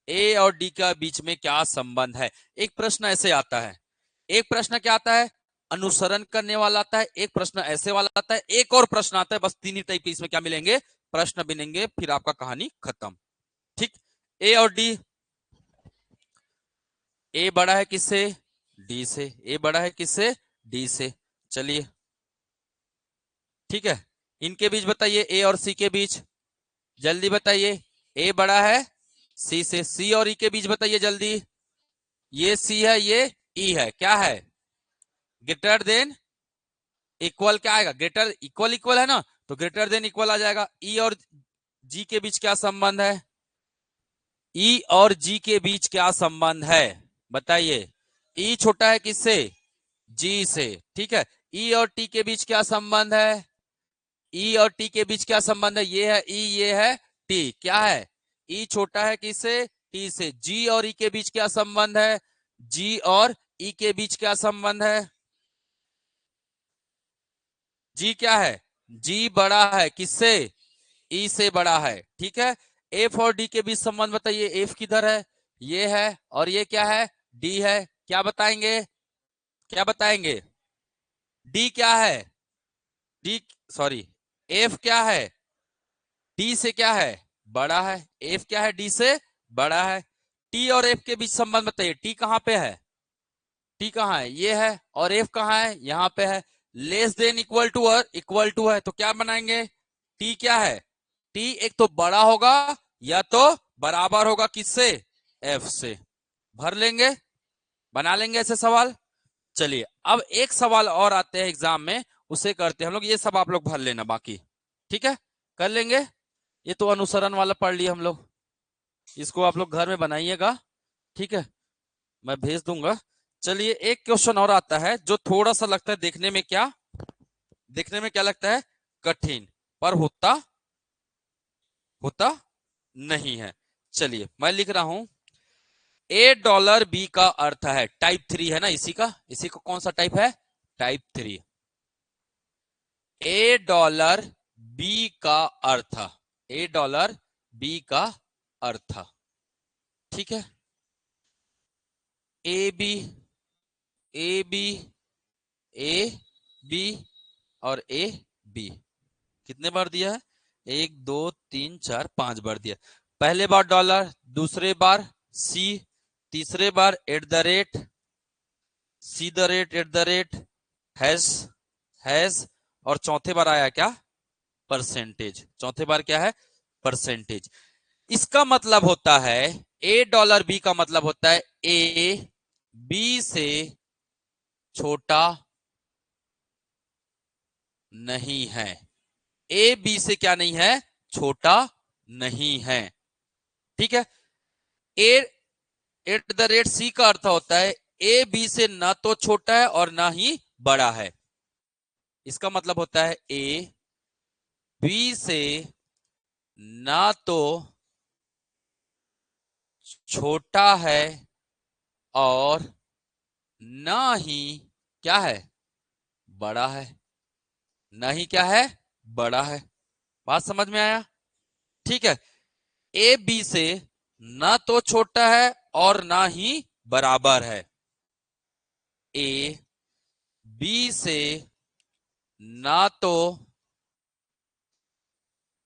ए और डी का बीच में क्या संबंध है। एक प्रश्न ऐसे आता है, एक प्रश्न क्या आता है, अनुसरण करने वाला आता है, एक प्रश्न ऐसे वाला आता है, एक और प्रश्न आता है। बस तीन ही टाइप के इसमें क्या मिलेंगे, प्रश्न बनेंगे, फिर आपका कहानी खत्म। ठीक, ए और डी, ए बड़ा है किससे, डी से, ए बड़ा है किससे, डी से। चलिए ठीक है, इनके बीच बताइए, ए और सी के बीच, जल्दी बताइए। ए बड़ा है सी से, सी और ई के बीच बताइए जल्दी। ये सी है, ये ई है, क्या है, ग्रेटर देन इक्वल, क्या आएगा, ग्रेटर, इक्वल इक्वल है ना, तो ग्रेटर देन इक्वल आ जाएगा। ई और जी के बीच क्या संबंध है, ई और जी के बीच क्या संबंध है, बताइए। ई छोटा है किससे, जी से, ठीक है। ई और टी के बीच क्या संबंध है, ई और टी के बीच क्या संबंध है? ये है ई, ये है टी। क्या है? ई छोटा है किससे? टी से। जी और ई के बीच क्या संबंध है? जी और ई के बीच क्या संबंध है? जी क्या है? जी बड़ा है किससे? ई से बड़ा है। ठीक है। एफ और डी के बीच संबंध बताइए। एफ किधर है? ये है। और ये क्या है? डी है। क्या बताएंगे? क्या बताएंगे? डी क्या है? डी, सॉरी, एफ क्या है? डी से क्या है? बड़ा है। एफ क्या है? डी से बड़ा है। टी और एफ के बीच संबंध बताइए। टी कहां पे है? टी कहां है? ये है। और एफ कहां है? यहां पे है। लेस देन इक्वल टू और इक्वल टू है तो क्या बनाएंगे? टी क्या है? टी एक तो बड़ा होगा या तो बराबर होगा किससे? एफ से। भर लेंगे, बना लेंगे ऐसे सवाल। चलिए अब एक सवाल और आते हैं एग्जाम में, उसे करते हैं हम लोग। ये सब आप लोग भर लेना बाकी। ठीक है, कर लेंगे। ये तो अनुसरण वाला पढ़ लिया हम लोग, इसको आप लोग घर में बनाइएगा। ठीक है, मैं भेज दूंगा। चलिए एक क्वेश्चन और आता है जो थोड़ा सा लगता है देखने में क्या लगता है? कठिन, पर होता होता नहीं है। चलिए मैं लिख रहा हूं। $, बी का अर्थ है टाइप 3 है ना, इसी का कौन सा टाइप है? टाइप 3। $, बी का अर्थ, $, बी का अर्थ। ठीक है। A B, A B, A B और ए बी कितने बार दिया है? 1 2 3 4 5 बार दिया। पहले बार डॉलर, दूसरे बार सी, तीसरे बार at the rate, see the rate, at the rate, has, और चौथे बार आया क्या? परसेंटेज। चौथे बार क्या है? परसेंटेज। इसका मतलब होता है $, बी का मतलब होता है ए बी से छोटा नहीं है। ए बी से क्या नहीं है? छोटा नहीं है। ठीक है। ए एट द रेट सी का अर्थ होता है ए बी से ना तो छोटा है और ना ही बड़ा है। इसका मतलब होता है ए बी से ना तो छोटा है और ना ही क्या है? बड़ा है। ना ही क्या है? बड़ा है। बात समझ में आया? ठीक है। ए बी से ना तो छोटा है और ना ही बराबर है। ए बी से ना तो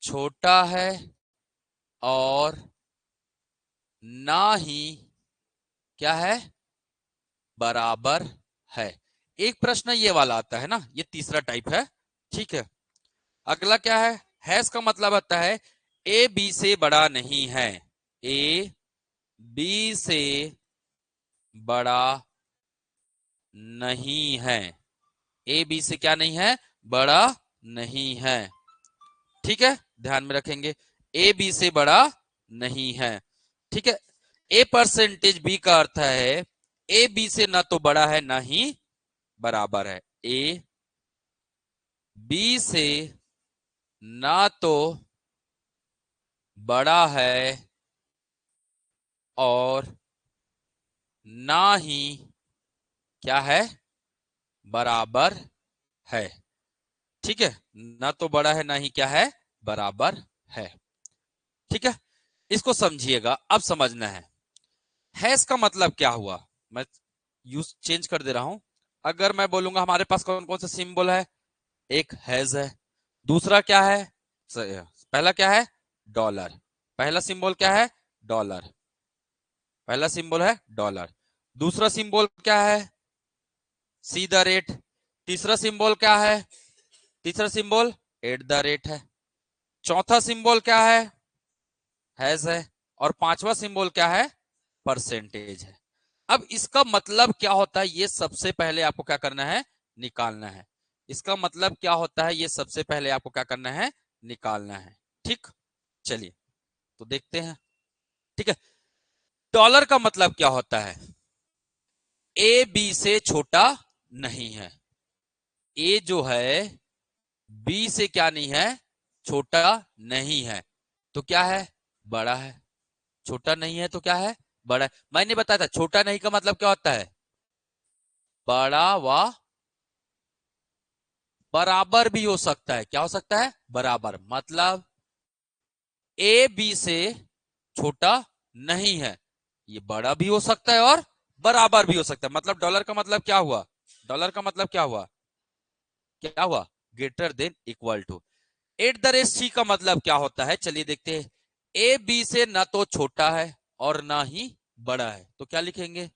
छोटा है और ना ही क्या है? बराबर है। एक प्रश्न ये वाला आता है ना, ये तीसरा टाइप है। ठीक है। अगला क्या है? हैज का मतलब आता है ए बी से बड़ा नहीं है। ए बी से बड़ा नहीं है। ए बी से क्या नहीं है? बड़ा नहीं है। ठीक है, ध्यान में रखेंगे। ए बी से बड़ा नहीं है। ठीक है। ए परसेंटेज बी का अर्थ है ए बी से ना तो बड़ा है ना ही बराबर है। ए बी से ना तो बड़ा है और ना ही क्या है? बराबर है। ठीक है, ना तो बड़ा है ना ही क्या है? बराबर है। ठीक है, इसको समझिएगा, अब समझना है। हैज का मतलब क्या हुआ? मैं यूज चेंज कर दे रहा हूं। अगर मैं बोलूंगा हमारे पास कौन कौन सा सिंबल है? एक हैज है, दूसरा क्या है? पहला क्या है? डॉलर। पहला सिंबल क्या है? डॉलर। पहला सिंबल है डॉलर। दूसरा सिंबल क्या है? सी द रेट। तीसरा सिंबल क्या है? तीसरा सिंबल एट द रेट है। चौथा सिंबल क्या है? हैज है। और पांचवा सिंबल क्या है? परसेंटेज है। अब इसका मतलब क्या होता है ये सबसे पहले आपको क्या करना है? निकालना है। इसका मतलब क्या होता है ये सबसे पहले आपको क्या करना है? निकालना है। ठीक, चलिए तो देखते हैं। ठीक है, डॉलर का मतलब क्या होता है? ए बी से छोटा नहीं है। ए जो है बी से क्या नहीं है, छोटा नहीं है, तो क्या है, बड़ा है। छोटा नहीं है तो क्या है, बड़ा है। मैंने बताया था छोटा नहीं का मतलब क्या होता है, बड़ा व बराबर भी हो सकता है। क्या हो सकता है, बराबर। मतलब ए बी से छोटा नहीं है, ये बड़ा भी हो सकता है और बराबर भी हो सकता है। मतलब डॉलर का मतलब क्या हुआ, डॉलर का मतलब क्या हुआ, क्या हुआ, greater than equal to. At the rate C का मतलब क्या होता है, चलिए देखते हैं। ए बी से ना तो छोटा है और ना ही बड़ा है, तो क्या लिखेंगे,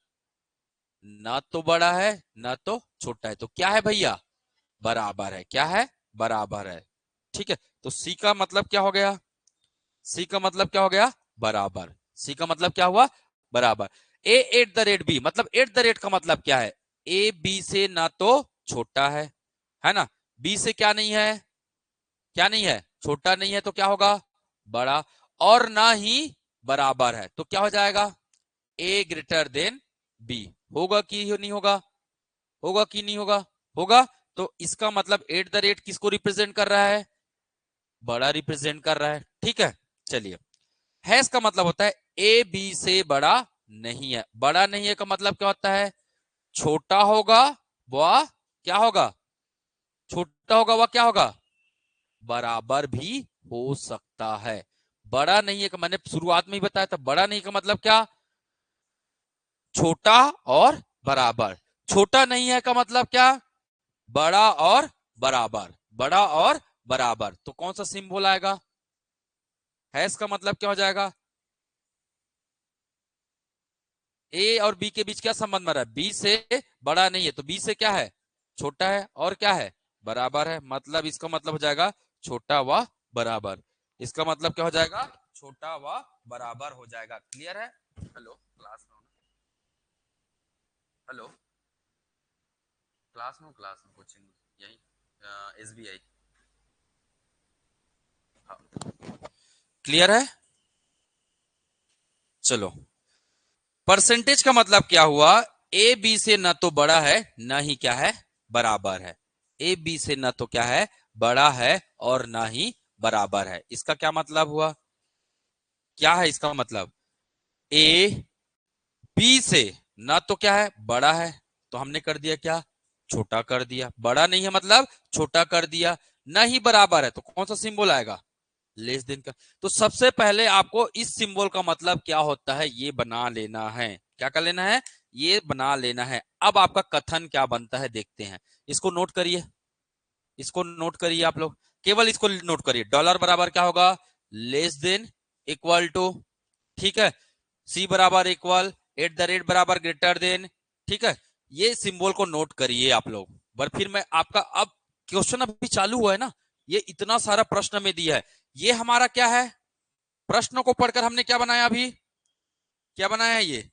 ना तो बड़ा है ना तो छोटा है, तो क्या है भैया, बराबर है। क्या है, बराबर है। ठीक है, तो सी का मतलब क्या हो गया, सी का मतलब क्या हो गया, बराबर। सी का मतलब क्या हुआ, बराबर। ए एट द रेट बी, मतलब एट द रेट का मतलब क्या है, ए बी से ना तो छोटा है ना, बी से क्या नहीं है, क्या नहीं है, छोटा नहीं है, तो क्या होगा, बड़ा, और ना ही बराबर है, तो क्या हो जाएगा, ए ग्रेटर देन बी। होगा कि नहीं होगा, होगा कि नहीं होगा, होगा। तो इसका मतलब एट द रेट किसको रिप्रेजेंट कर रहा है, बड़ा रिप्रेजेंट कर रहा है। ठीक है, चलिए। हैश का मतलब होता है ए बी से बड़ा नहीं है। बड़ा नहीं है का मतलब क्या होता है, छोटा होगा वह क्या होगा, छोटा होगा वह क्या होगा, बराबर भी हो सकता है। बड़ा नहीं है का मैंने शुरुआत में ही बताया था, बड़ा नहीं का मतलब क्या, छोटा और बराबर। छोटा नहीं है का मतलब क्या, बड़ा और बराबर, बड़ा और बराबर। तो कौन सा सिंबल आएगा, हैश का मतलब क्या हो जाएगा, ए और बी के बीच क्या संबंध बन रहा है, बी से बड़ा नहीं है तो बी से क्या है, छोटा है, और क्या है, बराबर है। मतलब इसका मतलब हो जाएगा छोटा व बराबर। इसका मतलब क्या हो जाएगा, छोटा व बराबर हो जाएगा। क्लियर है। हेलो क्लास में, हेलो क्लास में कोचिंग यही एसबीआई। क्लियर है। चलो, परसेंटेज का मतलब क्या हुआ, ए बी से न तो बड़ा है ना ही क्या है, बराबर है। ए बी से न तो क्या है, बड़ा है, और ना ही बराबर है। इसका क्या मतलब हुआ, क्या है इसका मतलब, ए बी से न तो क्या है, बड़ा है, तो हमने कर दिया क्या, छोटा कर दिया। बड़ा नहीं है मतलब छोटा कर दिया। ना ही बराबर है तो कौन सा सिंबल आएगा, लेस देन का। तो सबसे पहले आपको इस सिंबल का मतलब क्या होता है ये बना लेना है। क्या कर लेना है, ये बना लेना है। अब आपका कथन क्या बनता है देखते हैं। इसको नोट करिए, इसको नोट करिए आप लोग, केवल इसको नोट करिए। डॉलर बराबर क्या होगा, लेस देन इक्वल टू। ठीक है, सी बराबर इक्वल, एट द रेट बराबर ग्रेटर देन। ठीक है, ये सिंबल को नोट करिए आप लोग। पर फिर मैं आपका, अब क्वेश्चन अभी चालू हुआ है ना, ये इतना सारा प्रश्न में दिया है। ये हमारा क्या है, प्रश्नों को पढ़कर हमने क्या बनाया, अभी क्या बनाया है, ये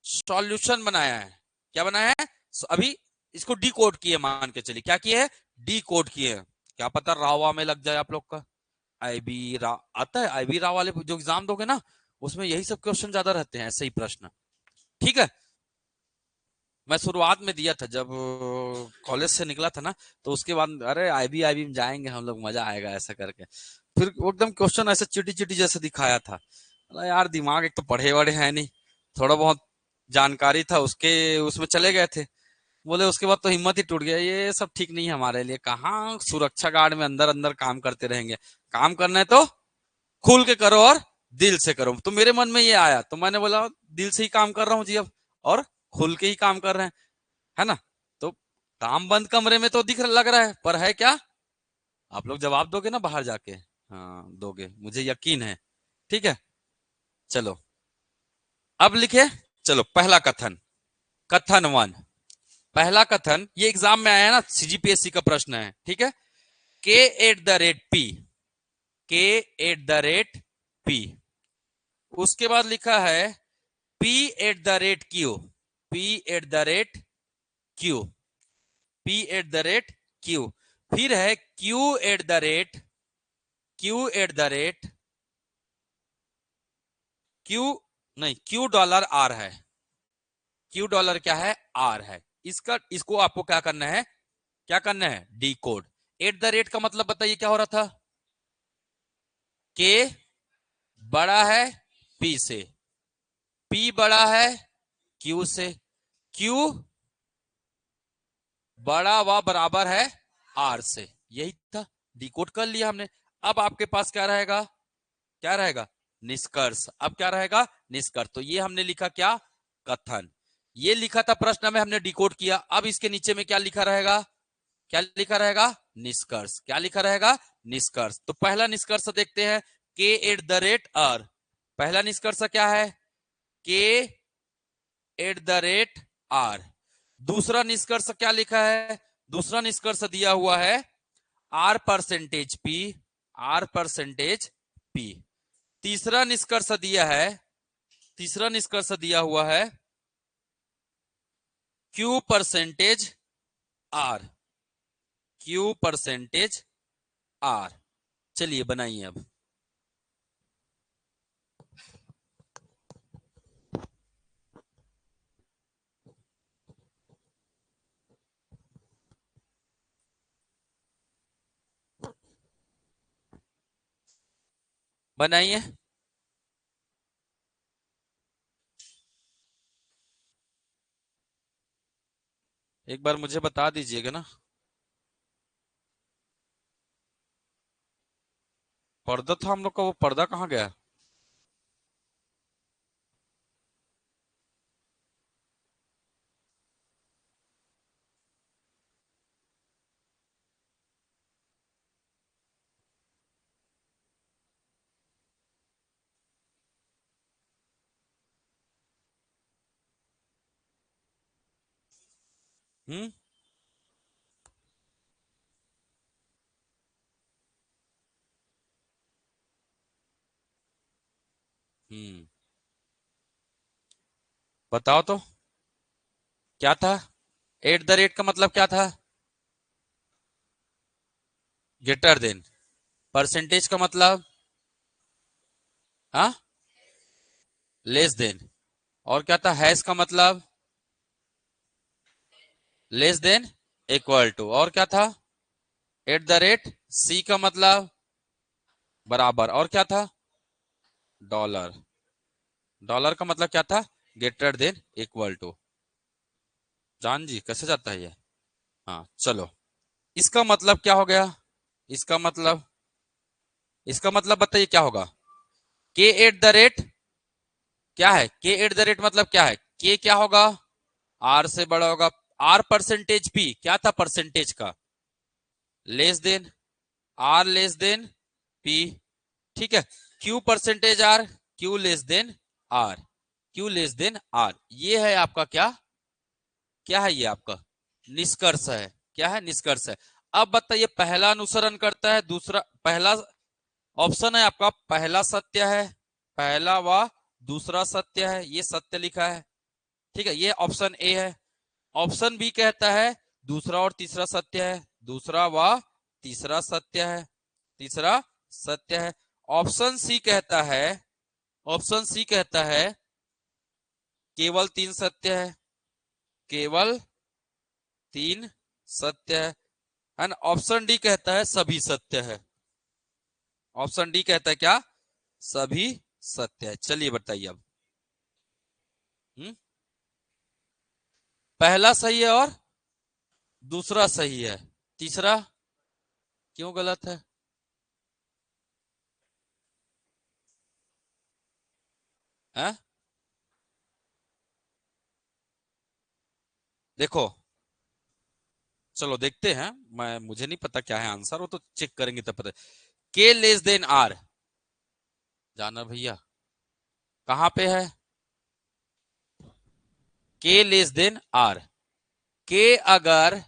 सॉल्यूशन बनाया है। क्या बनाया है, अभी इसको डी कोड किए, मान के चलिए क्या किए है, डी कोड किए हैं। क्या पता रावा में लग जाए आप लोग का, आईबी रा आता है, आईबी रा वाले जो एग्जाम दोगे ना, उसमें यही सब क्वेश्चन ज्यादा रहते हैं, ऐसे ही प्रश्न। ठीक है, मैं शुरुआत में दिया था जब कॉलेज से निकला था ना, तो उसके बाद अरे आईबी आईबी में जाएंगे हम लोग, मजा आएगा ऐसा करके। फिर वो एकदम क्वेश्चन ऐसे चिटी चिटी जैसे दिखाया था। अरे यार दिमाग एक तो पढ़े वढ़े है नहीं, थोड़ा बहुत जानकारी था उसके, उसमें चले गए थे। बोले उसके बाद तो हिम्मत ही टूट गया, ये सब ठीक नहीं है हमारे लिए, कहाँ सुरक्षा गार्ड में अंदर अंदर काम करते रहेंगे। काम करना है तो खुल के करो और दिल से करो। तो मेरे मन में ये आया, तो मैंने बोला दिल से ही काम कर रहा हूँ जी अब, और खुल के ही काम कर रहे हैं, है ना। तो काम बंद कमरे में तो दिख लग रहा है, पर है क्या, आप लोग जवाब दोगे ना बाहर जाके, हाँ दोगे, मुझे यकीन है। ठीक है, चलो अब लिखे। चलो पहला कथन, कथन वन। पहला कथन ये एग्जाम में आया ना, सीजीपीएससी का प्रश्न है। ठीक है, के एट द रेट पी, के एट द रेट पी। उसके बाद लिखा है P eight the rate Q, P eight the rate Q, P eight the rate Q. फिर है Q eight the rate, Q eight the rate Q, नहीं क्यू डॉलर आर है, क्यू डॉलर क्या है, आर है। इसका, इसको आपको क्या करना है, क्या करना है, D code. Eight the rate का मतलब बताइए क्या हो रहा था, के बड़ा है पी से, पी बड़ा है क्यू से, क्यू बड़ा व बराबर है आर से। यही था, डिकोड कर लिया हमने। अब आपके पास क्या रहेगा, क्या रहेगा, निष्कर्ष। अब क्या रहेगा, निष्कर्ष। तो ये हमने लिखा क्या, कथन। ये लिखा था प्रश्न में, हमने डिकोड किया। अब इसके नीचे में क्या लिखा रहेगा, क्या लिखा रहेगा, निष्कर्ष। क्या लिखा रहेगा, निष्कर्ष। तो पहला निष्कर्ष देखते हैं, के एट द रेट आर। पहला निष्कर्ष क्या है, के एट द रेट आर। दूसरा निष्कर्ष क्या लिखा है, दूसरा निष्कर्ष दिया हुआ है R percentage P, R percentage P. तीसरा निष्कर्ष दिया है, तीसरा निष्कर्ष दिया हुआ है Q percentage R, Q percentage R. चलिए बनाइए अब। बनाइए। एक बार मुझे बता दीजिएगा ना, पर्दा था हम लोग का, वो पर्दा कहाँ गया। हम्म हम्म बताओ तो क्या था, एट द रेट का मतलब क्या था, ग्रेटर देन। परसेंटेज का मतलब, हाँ, लेस देन। और क्या था, हैश का मतलब लेस देन, इक्वल टू। और क्या था, एट द रेट, सी का मतलब बराबर। और क्या था, डॉलर, डॉलर का मतलब क्या था, ग्रेटर देन इक्वल टू। जान जी कैसे जाता है ये। हाँ चलो, इसका मतलब क्या हो गया, इसका मतलब, इसका मतलब बताइए क्या होगा, के एट द रेट क्या है, के एट द रेट मतलब क्या है, के क्या होगा, आर से बड़ा होगा। आर परसेंटेज पी क्या था, परसेंटेज का, less than, R less than P. ठीक है, Q percentage R, Q less than R, Q less than R. ये है आपका क्या, क्या है ये आपका निष्कर्ष है। क्या है, निष्कर्ष है। अब बताइए, पहला अनुसरण करता है, दूसरा, पहला ऑप्शन है आपका, पहला सत्य है, पहला व दूसरा सत्य है, ये सत्य लिखा है। ठीक है, ये ऑप्शन ए है। ऑप्शन बी कहता है दूसरा और तीसरा सत्य है, दूसरा व तीसरा सत्य है, तीसरा सत्य है। ऑप्शन सी कहता है, ऑप्शन सी कहता है केवल तीन सत्य है, केवल तीन सत्य है। एंड ऑप्शन डी कहता है सभी सत्य है। ऑप्शन डी कहता है क्या, सभी सत्य है। चलिए बताइए अब। हम्म पहला सही है और दूसरा सही है, तीसरा क्यों गलत है। हैं? देखो, चलो देखते हैं। मैं, मुझे नहीं पता क्या है आंसर, वो तो चेक करेंगे तब पता। के लेस देन आर, जाना भैया कहां पे है, के लेस देन आर। के अगर,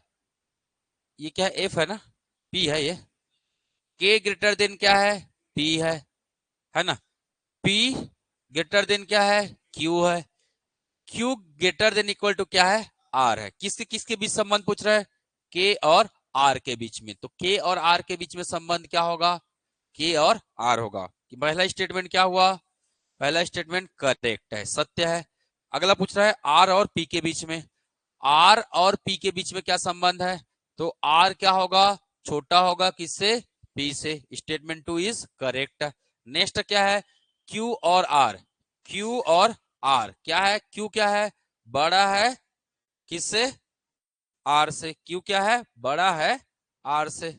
ये क्या एफ है ना, पी है ये। के ग्रेटर देन क्या है, पी है ना। पी ग्रेटर देन क्या है, क्यू है। Q greater than equal to क्या है, आर है। किसके किसके बीच संबंध पूछ रहा है, के और आर के बीच में। तो के और आर के बीच में संबंध क्या होगा, के और आर होगा। कि पहला स्टेटमेंट क्या हुआ, पहला स्टेटमेंट करेक्ट है, सत्य है। अगला पूछ रहा है आर और पी के बीच में, आर और पी के बीच में क्या संबंध है। तो आर क्या होगा, छोटा होगा किससे? पी से। Statement 2 is correct. नेक्स्ट क्या है? क्यू और आर। क्यू और आर क्या है? क्यू क्या है? बड़ा है किससे? आर से। क्यू क्या है? बड़ा है आर से।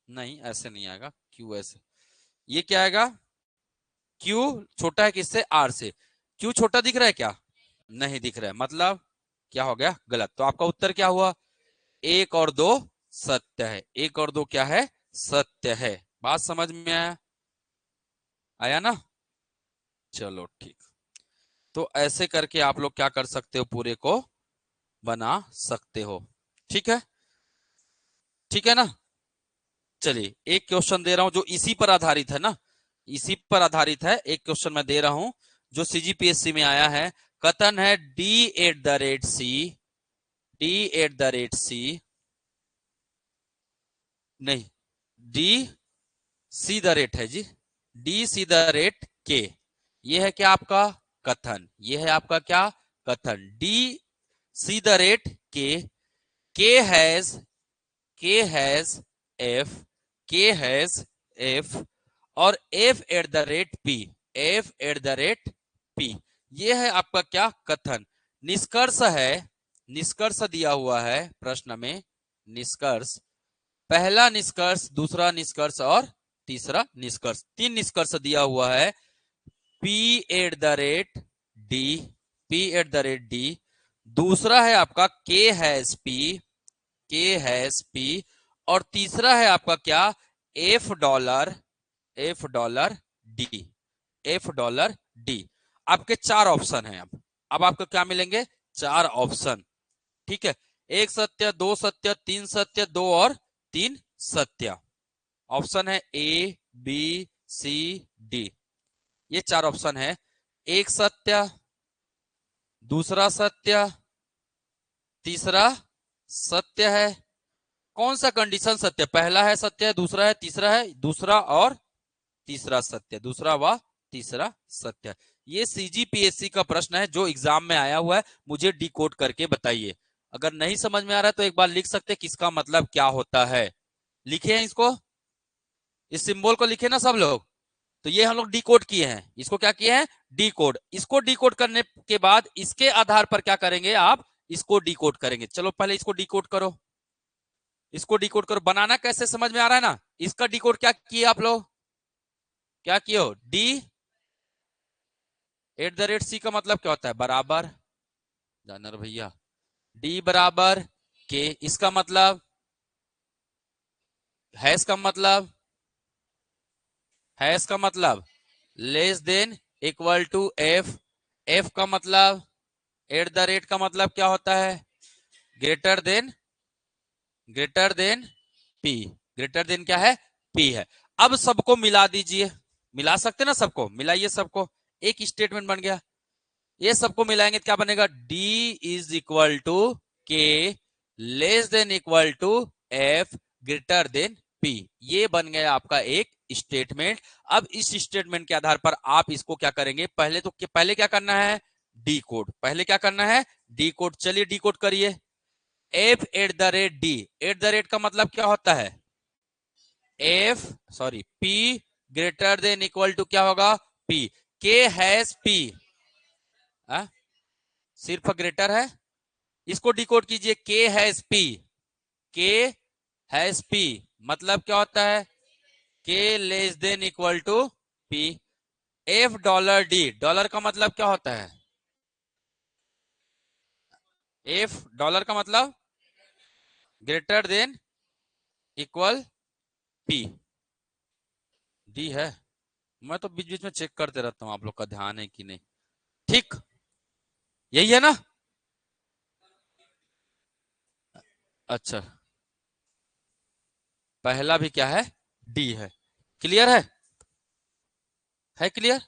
नहीं, ऐसे नहीं आएगा। क्यू ऐसे, ये क्या आएगा? क्यू छोटा है किससे? आर से। क्यू छोटा दिख रहा है क्या? नहीं दिख रहा है, मतलब क्या हो गया? गलत। तो आपका उत्तर क्या हुआ? एक और दो सत्य है। एक और दो क्या है? सत्य है। बात समझ में आया? आया ना? चलो ठीक। तो ऐसे करके आप लोग क्या कर सकते हो? पूरे को बना सकते हो। ठीक है? ठीक है ना? चलिए एक क्वेश्चन दे रहा हूं जो इसी पर आधारित है ना, इसी पर आधारित है। एक क्वेश्चन मैं दे रहा हूं जो सीजीपीएससी में आया है। कथन है डी नहीं, डी सी द रेट है जी। डी सी द रेट के। ये है क्या आपका कथन? ये है आपका क्या कथन? डी सी द रेट के। के हैज के हैज एफ के हैज एफ और F at the rate P. F at the rate P. ये है आपका क्या कथन? निष्कर्ष है, निष्कर्ष दिया हुआ है प्रश्न में। निष्कर्ष, पहला निष्कर्ष, दूसरा निष्कर्ष और तीसरा निष्कर्ष, तीन निष्कर्ष दिया हुआ है। P eight the rate D, P eight the rate D. दूसरा है आपका के हैज पी। और तीसरा है आपका क्या? F dollar, F dollar D, F dollar D. आपके चार ऑप्शन हैं। अब आपको क्या मिलेंगे? चार ऑप्शन। ठीक है? एक सत्य, दो सत्य, तीन सत्य, दो और तीन सत्य। ऑप्शन है ए बी सी डी। ये चार ऑप्शन है। एक सत्य, दूसरा सत्य, तीसरा सत्य है। कौन सा कंडीशन सत्य? पहला है सत्य, दूसरा है, तीसरा है, दूसरा और तीसरा सत्य, दूसरा व तीसरा सत्य। ये सीजीपीएससी का प्रश्न है जो एग्जाम में आया हुआ है। मुझे डिकोड करके बताइए। अगर नहीं समझ में आ रहा है तो एक बार लिख सकते हैं किसका मतलब क्या होता है। लिखे हैं इसको, इस सिंबल को लिखे ना सब लोग। तो ये हम लोग डिकोड किए हैं। इसको क्या किए हैं? डिकोड। इसको डिकोड करने के बाद इसके आधार पर क्या करेंगे आप? इसको डिकोड करेंगे। चलो पहले इसको डिकोड करो। इसको डिकोड करो। बनाना कैसे समझ में आ रहा है ना? इसका डिकोड क्या किए आप लोग? क्या किए हो? D at the rate C का मतलब क्या होता है? बराबर, जानर भैया, डी बराबर के। इसका मतलब हैश का मतलब, हैश का मतलब less than equal to F. F का मतलब, एट द रेट का मतलब क्या होता है? Greater than, greater than P. Greater then क्या है? पी है। अब सबको मिला दीजिए। मिला सकते ना सबको? मिलाइए सबको, एक स्टेटमेंट बन गया। ये सबको मिलाएंगे तो क्या बनेगा? D is equal to K less than equal to F greater than P. ये बन गया आपका एक स्टेटमेंट। अब इस स्टेटमेंट के आधार पर आप इसको क्या करेंगे? पहले तो पहले क्या करना है? Decode. पहले क्या करना है? Decode. चलिए डी कोड करिए। F at the rate D. At the rate का मतलब क्या होता है? F sorry P greater than equal to क्या होगा? पी। के हैज पी, सिर्फ ग्रेटर है। इसको डिकोड कीजिए। K has P, K has P मतलब क्या होता है? K less than equal to P. F dollar D, dollar का मतलब क्या होता है? एफ डॉलर का मतलब greater than equal P. D है। मैं तो बीच बीच में चेक करते रहता हूं, आप लोग का ध्यान है कि नहीं? ठीक, यही है ना? अच्छा, पहला भी क्या है? डी है। क्लियर है क्लियर?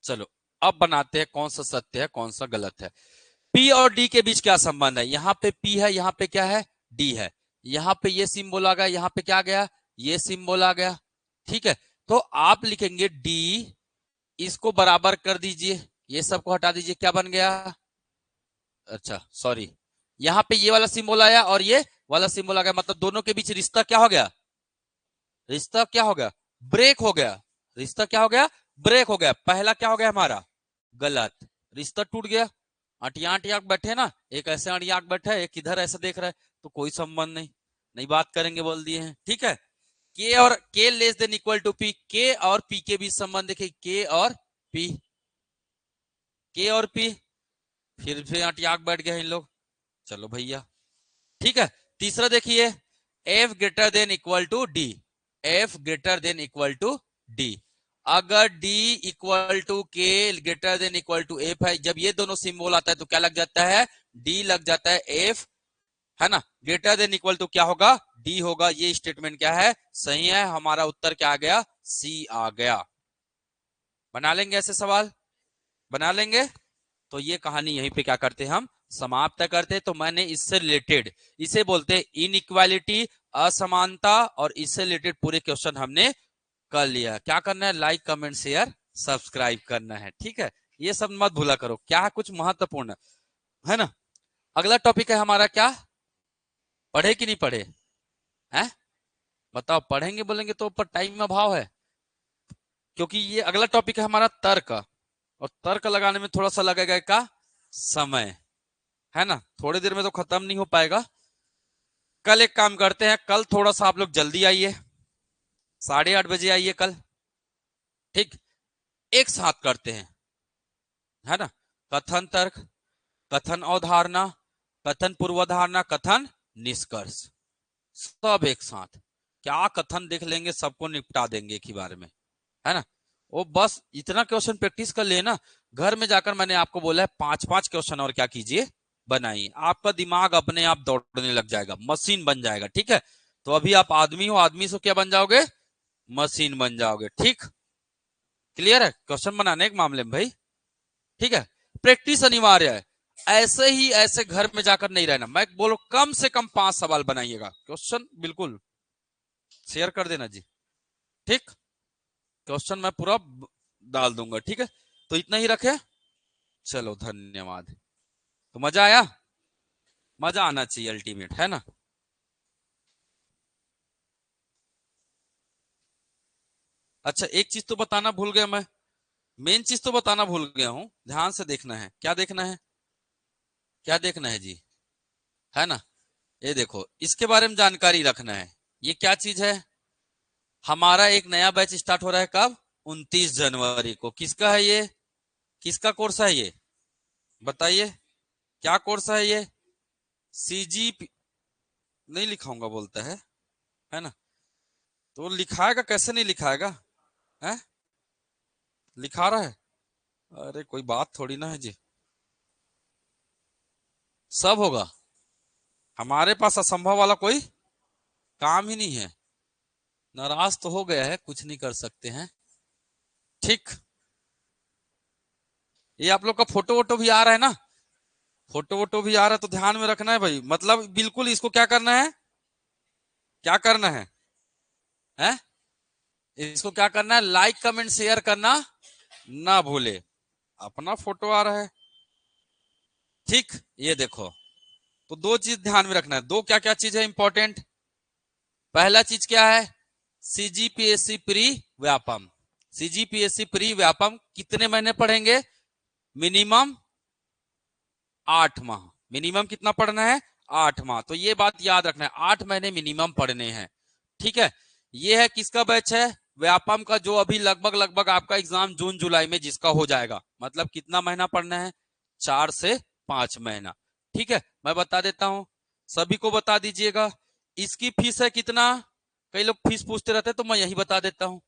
चलो अब बनाते हैं कौन सा सत्य है कौन सा गलत है। पी और डी के बीच क्या संबंध है? यहाँ पे पी है, यहाँ पे क्या है? डी है। यहाँ पे ये सिंबल आ गया, यहाँ पे क्या आ गया? ये सिंबल आ गया। ठीक है? तो आप लिखेंगे डी, इसको बराबर कर दीजिए, ये सबको हटा दीजिए। क्या बन गया? अच्छा सॉरी, यहाँ पे ये वाला सिंबल आया और ये वाला सिंबल आ गया, मतलब दोनों के बीच रिश्ता क्या हो गया, रिश्ता क्या हो गया, ब्रेक हो गया। रिश्ता क्या हो गया, ब्रेक हो गया। पहला क्या हो गया हमारा, गलत, रिश्ता टूट गया। अटिया अटियाक बैठे ना, एक ऐसे अटियाक बैठा है, एक इधर ऐसे देख रहा है, तो कोई संबंध नहीं, नहीं बात करेंगे बोल दिए हैं। ठीक है, के और K less than equal to P, K और पी के बीच संबंध देखिए, के और पी, के और पी, फिर अटियाक बैठ गए इन लोग, चलो भैया। ठीक है, तीसरा देखिए, F greater than equal to D, F greater than equal to D. अगर D equal to K greater than equal to F है, जब ये दोनों सिंबल आता है तो क्या लग जाता है, डी लग जाता है, एफ है ना, ग्रेटर देन इक्वल टू क्या होगा, डी होगा। ये स्टेटमेंट क्या है, सही है, हमारा उत्तर क्या आ गया, सी आ गया। बना लेंगे ऐसे सवाल, बना लेंगे। तो ये कहानी यहीं पे क्या करते हैं हम, समाप्त करते हैं। तो मैंने इससे रिलेटेड, इसे बोलते हैं इनइक्वालिटी, असमानता, और इससे रिलेटेड पूरे क्वेश्चन हमने कर लिया। क्या करना है, लाइक कमेंट शेयर सब्सक्राइब करना है। ठीक है, ये सब मत भूला करो, क्या है कुछ महत्वपूर्ण है ना। अगला टॉपिक है हमारा क्या, पढ़े कि नहीं पढ़े हैं, बताओ, पढ़ेंगे बोलेंगे तो पर टाइम में अभाव है, क्योंकि ये अगला टॉपिक है हमारा तर्क, और तर्क लगाने में थोड़ा सा लगेगा का समय, है ना, थोड़ी देर में तो खत्म नहीं हो पाएगा। कल एक काम करते हैं, कल थोड़ा सा आप लोग जल्दी आइए, 8:30 बजे आइए कल। ठीक, एक साथ करते हैं, है ना, कथन तर्क, कथन अवधारणा, कथन पूर्वाधारणा, कथन निष्कर्ष, सब एक साथ। क्या कथन देख लेंगे, सबको निपटा देंगे एक ही बार में, है ना। वो बस इतना क्वेश्चन प्रैक्टिस कर लेना, घर में जाकर मैंने आपको बोला है 5-5 क्वेश्चन और क्या कीजिए, बनाइए, आपका दिमाग अपने आप दौड़ने लग जाएगा, मशीन बन जाएगा। ठीक है, तो अभी आप आदमी हो, आदमी से क्या बन जाओगे, मशीन बन जाओगे। ठीक, क्लियर है क्वेश्चन बनाने के मामले में भाई। ठीक है, प्रैक्टिस अनिवार्य है, ऐसे ही ऐसे घर में जाकर नहीं रहना, मैं बोलो कम से कम 5 सवाल बनाइएगा, क्वेश्चन बिल्कुल शेयर कर देना जी। ठीक, क्वेश्चन मैं पूरा डाल दूंगा। ठीक है, तो इतना ही रखे, चलो धन्यवाद। तो मजा आया, मजा आना चाहिए अल्टीमेट, है ना। अच्छा, एक चीज तो बताना भूल गया मैं, मेन चीज तो बताना भूल गया हूं, ध्यान से देखना है। क्या देखना है, क्या देखना है जी, है ना, ये देखो, इसके बारे में जानकारी रखना है। ये क्या चीज है, हमारा एक नया बैच स्टार्ट हो रहा है कब, 29 जनवरी को। किसका है ये, किसका कोर्स है ये, बताइए, क्या कोर्स है ये, सीजीपी, नहीं लिखाऊंगा बोलता है ना, तो लिखाएगा कैसे, नहीं लिखाएगा है, लिखा रहा है, अरे कोई बात थोड़ी ना है जी, सब होगा, हमारे पास असंभव वाला कोई काम ही नहीं है। नाराज तो हो गया है, कुछ नहीं कर सकते हैं। ठीक, ये आप लोग का फोटो वोटो भी आ रहा है ना, फोटो वोटो भी आ रहा है, तो ध्यान में रखना है भाई, मतलब बिल्कुल इसको क्या करना है, क्या करना है, इसको क्या करना है, लाइक कमेंट शेयर करना ना भूले, अपना फोटो आ रहा है। ठीक, ये देखो, तो दो चीज ध्यान में रखना है, दो क्या क्या चीज है इंपॉर्टेंट। पहला चीज क्या है, CGPSC pre Vyapam, CGPSC pre Vyapam कितने महीने पढ़ेंगे, मिनिमम 8 माह, मिनिमम कितना पढ़ना है, 8 माह। तो ये बात याद रखना है, 8 महीने मिनिमम पढ़ने हैं। ठीक है, ये है किसका बैच है, व्यापम का, जो अभी लगभग लगभग आपका एग्जाम जून जुलाई में जिसका हो जाएगा, मतलब कितना महीना पढ़ना है, 4 से 5 महीना। ठीक है, मैं बता देता हूं, सभी को बता दीजिएगा। इसकी फीस है कितना, कई लोग फीस पूछते रहते हैं, तो मैं यही बता देता हूं,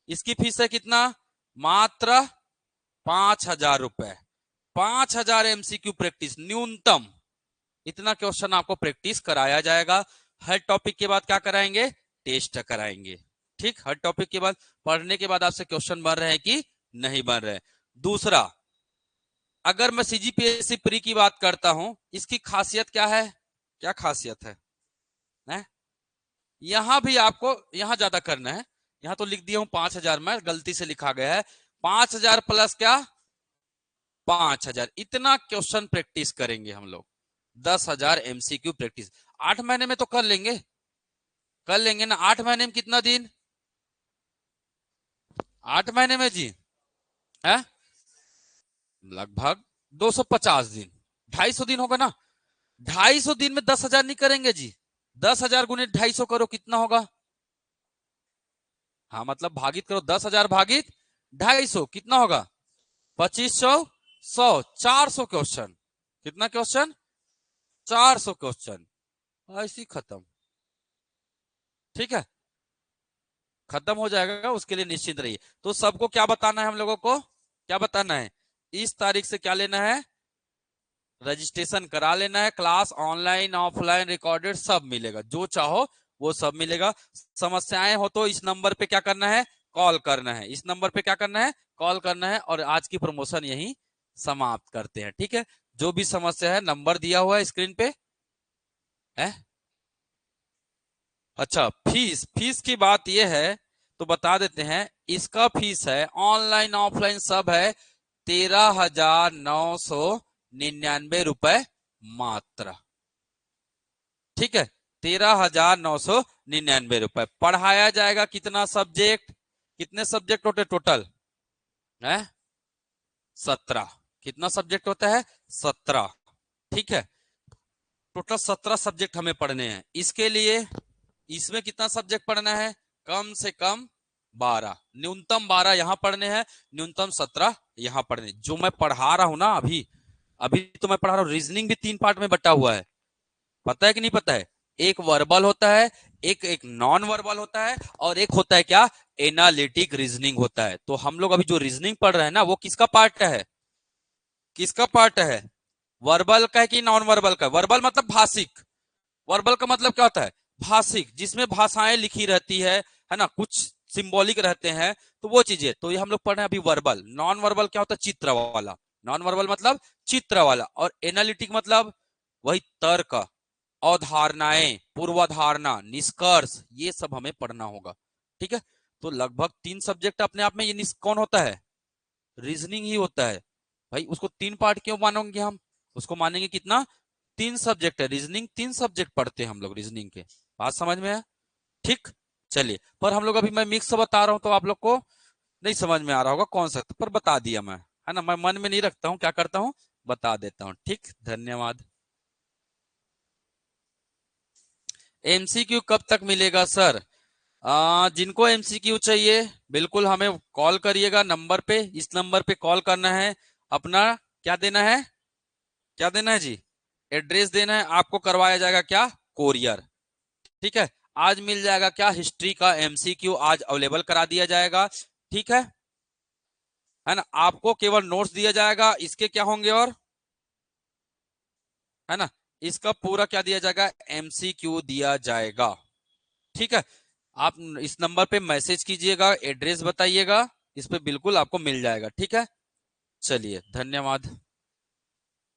इसकी फीस है कितना, मात्र 5,000 रुपए, 5,000 एमसीक्यू प्रैक्टिस न्यूनतम, इतना क्वेश्चन आपको प्रैक्टिस कराया जाएगा। हर टॉपिक के बाद क्या कराएंगे, टेस्ट कराएंगे। ठीक, हर टॉपिक के बाद, पढ़ने के बाद आपसे क्वेश्चन बन रहे हैं कि नहीं बन रहे। दूसरा, अगर मैं सीजीपीएससी प्री की बात करता हूं, इसकी खासियत क्या है, क्या खासियत है? यहां भी आपको यहां ज्यादा करना है, यहां तो लिख दिया हूं 5,000, में गलती से लिखा गया है 5,000 प्लस क्या, 5,000, इतना क्वेश्चन प्रैक्टिस करेंगे हम लोग। 10,000 MCQ प्रैक्टिस। 8 महीने में तो कर लेंगे ना। 8 महीने में कितना दिन? 8 महीने में जी है लगभग 250 दिन, 250 दिन होगा ना। 250 दिन में 10,000 नहीं करेंगे जी। 10,000 गुने 250 करो, कितना होगा? हाँ मतलब भागित करो, 10,000 भागित 250 कितना होगा? 2500, 100, 400 क्वेश्चन। कितना क्वेश्चन? 400 क्वेश्चन। ऐसे ही खत्म। ठीक है, खत्म हो जाएगा, उसके लिए निश्चिंत रहिए। तो सबको क्या बताना है हम लोगों को? क्या बताना है? इस तारीख से क्या लेना है? रजिस्ट्रेशन करा लेना है। क्लास ऑनलाइन ऑफलाइन रिकॉर्डेड सब मिलेगा, जो चाहो वो सब मिलेगा। समस्याएं हो तो इस नंबर पे क्या करना है? कॉल करना है। इस नंबर पे क्या करना है? कॉल करना है। और आज की प्रमोशन यही समाप्त करते हैं। ठीक है, जो भी समस्या है नंबर दिया हुआ है स्क्रीन पे है। अच्छा, फीस की बात यह है तो बता देते हैं। इसका फीस है ऑनलाइन ऑफलाइन सब है 13,999 मात्र। ठीक है, 13,999 पढ़ाया जाएगा। कितना सब्जेक्ट? कितने सब्जेक्ट होते टोटल है? 17। कितना सब्जेक्ट होता है? 17। ठीक है, टोटल 17 सब्जेक्ट हमें पढ़ने हैं। इसके लिए इसमें कितना सब्जेक्ट पढ़ना है? कम से कम 12, न्यूनतम 12 यहां पढ़ने हैं, न्यूनतम 17 यहां पढ़ने। जो मैं पढ़ा रहा हूं ना अभी अभी तो मैं पढ़ा रहा हूं। रीजनिंग भी 3 पार्ट में बटा हुआ है, पता है कि नहीं पता है? एक वर्बल होता है, एक एक नॉन वर्बल होता है, और एक होता है क्या? एनालिटिक रीजनिंग होता है। तो हम लोग अभी जो रीजनिंग पढ़ रहे हैं ना, वो किसका पार्ट है? किसका पार्ट है? वर्बल का है कि नॉन वर्बल का? वर्बल मतलब भाषिक। वर्बल का मतलब क्या होता है? भाषिक, जिसमें भाषाएं लिखी रहती है ना, कुछ सिंबॉलिक रहते हैं, तो वो चीजें। तो ये हम लोग पढ़ रहे हैं अभी वर्बल। नॉन वर्बल क्या होता है? चित्र वाला। नॉन वर्बल मतलब चित्र वाला। और एनालिटिक मतलब वही तर्क, अवधारणाएं, पूर्वाधारणा, निष्कर्ष, ये सब हमें पढ़ना होगा। ठीक है, तो लगभग 3 सब्जेक्ट अपने आप में ये कौन होता है? रीजनिंग ही होता है भाई। उसको 3 पार्ट क्यों मानेंगे हम? उसको मानेंगे कितना? 3 सब्जेक्ट है रीजनिंग। 3 सब्जेक्ट पढ़ते हैं हम लोग रीजनिंग के। बात समझ में है? ठीक, चलिए। पर हम लोग अभी मैं मिक्स बता रहा हूं तो आप लोग को नहीं समझ में आ रहा होगा कौन सा, पर बता दिया मैं, है ना। मैं मन में नहीं रखता हूं, क्या करता हूं, बता देता हूं। ठीक, धन्यवाद। एमसीक्यू कब तक मिलेगा सर? जिनको एमसीक्यू चाहिए बिल्कुल हमें कॉल करिएगा नंबर पे। इस नंबर पे कॉल करना है। अपना क्या देना है? क्या देना है जी? एड्रेस देना है। आपको करवाया जाएगा क्या? कोरियर। ठीक है, आज मिल जाएगा क्या? हिस्ट्री का एमसीक्यू आज अवेलेबल करा दिया जाएगा। ठीक है ना। आपको केवल नोट्स दिया जाएगा, इसके क्या होंगे और, है ना, इसका पूरा क्या दिया जाएगा? एमसीक्यू दिया जाएगा। ठीक है, आप इस नंबर पे मैसेज कीजिएगा, एड्रेस बताइएगा, इस पे बिल्कुल आपको मिल जाएगा। ठीक है, चलिए, धन्यवाद।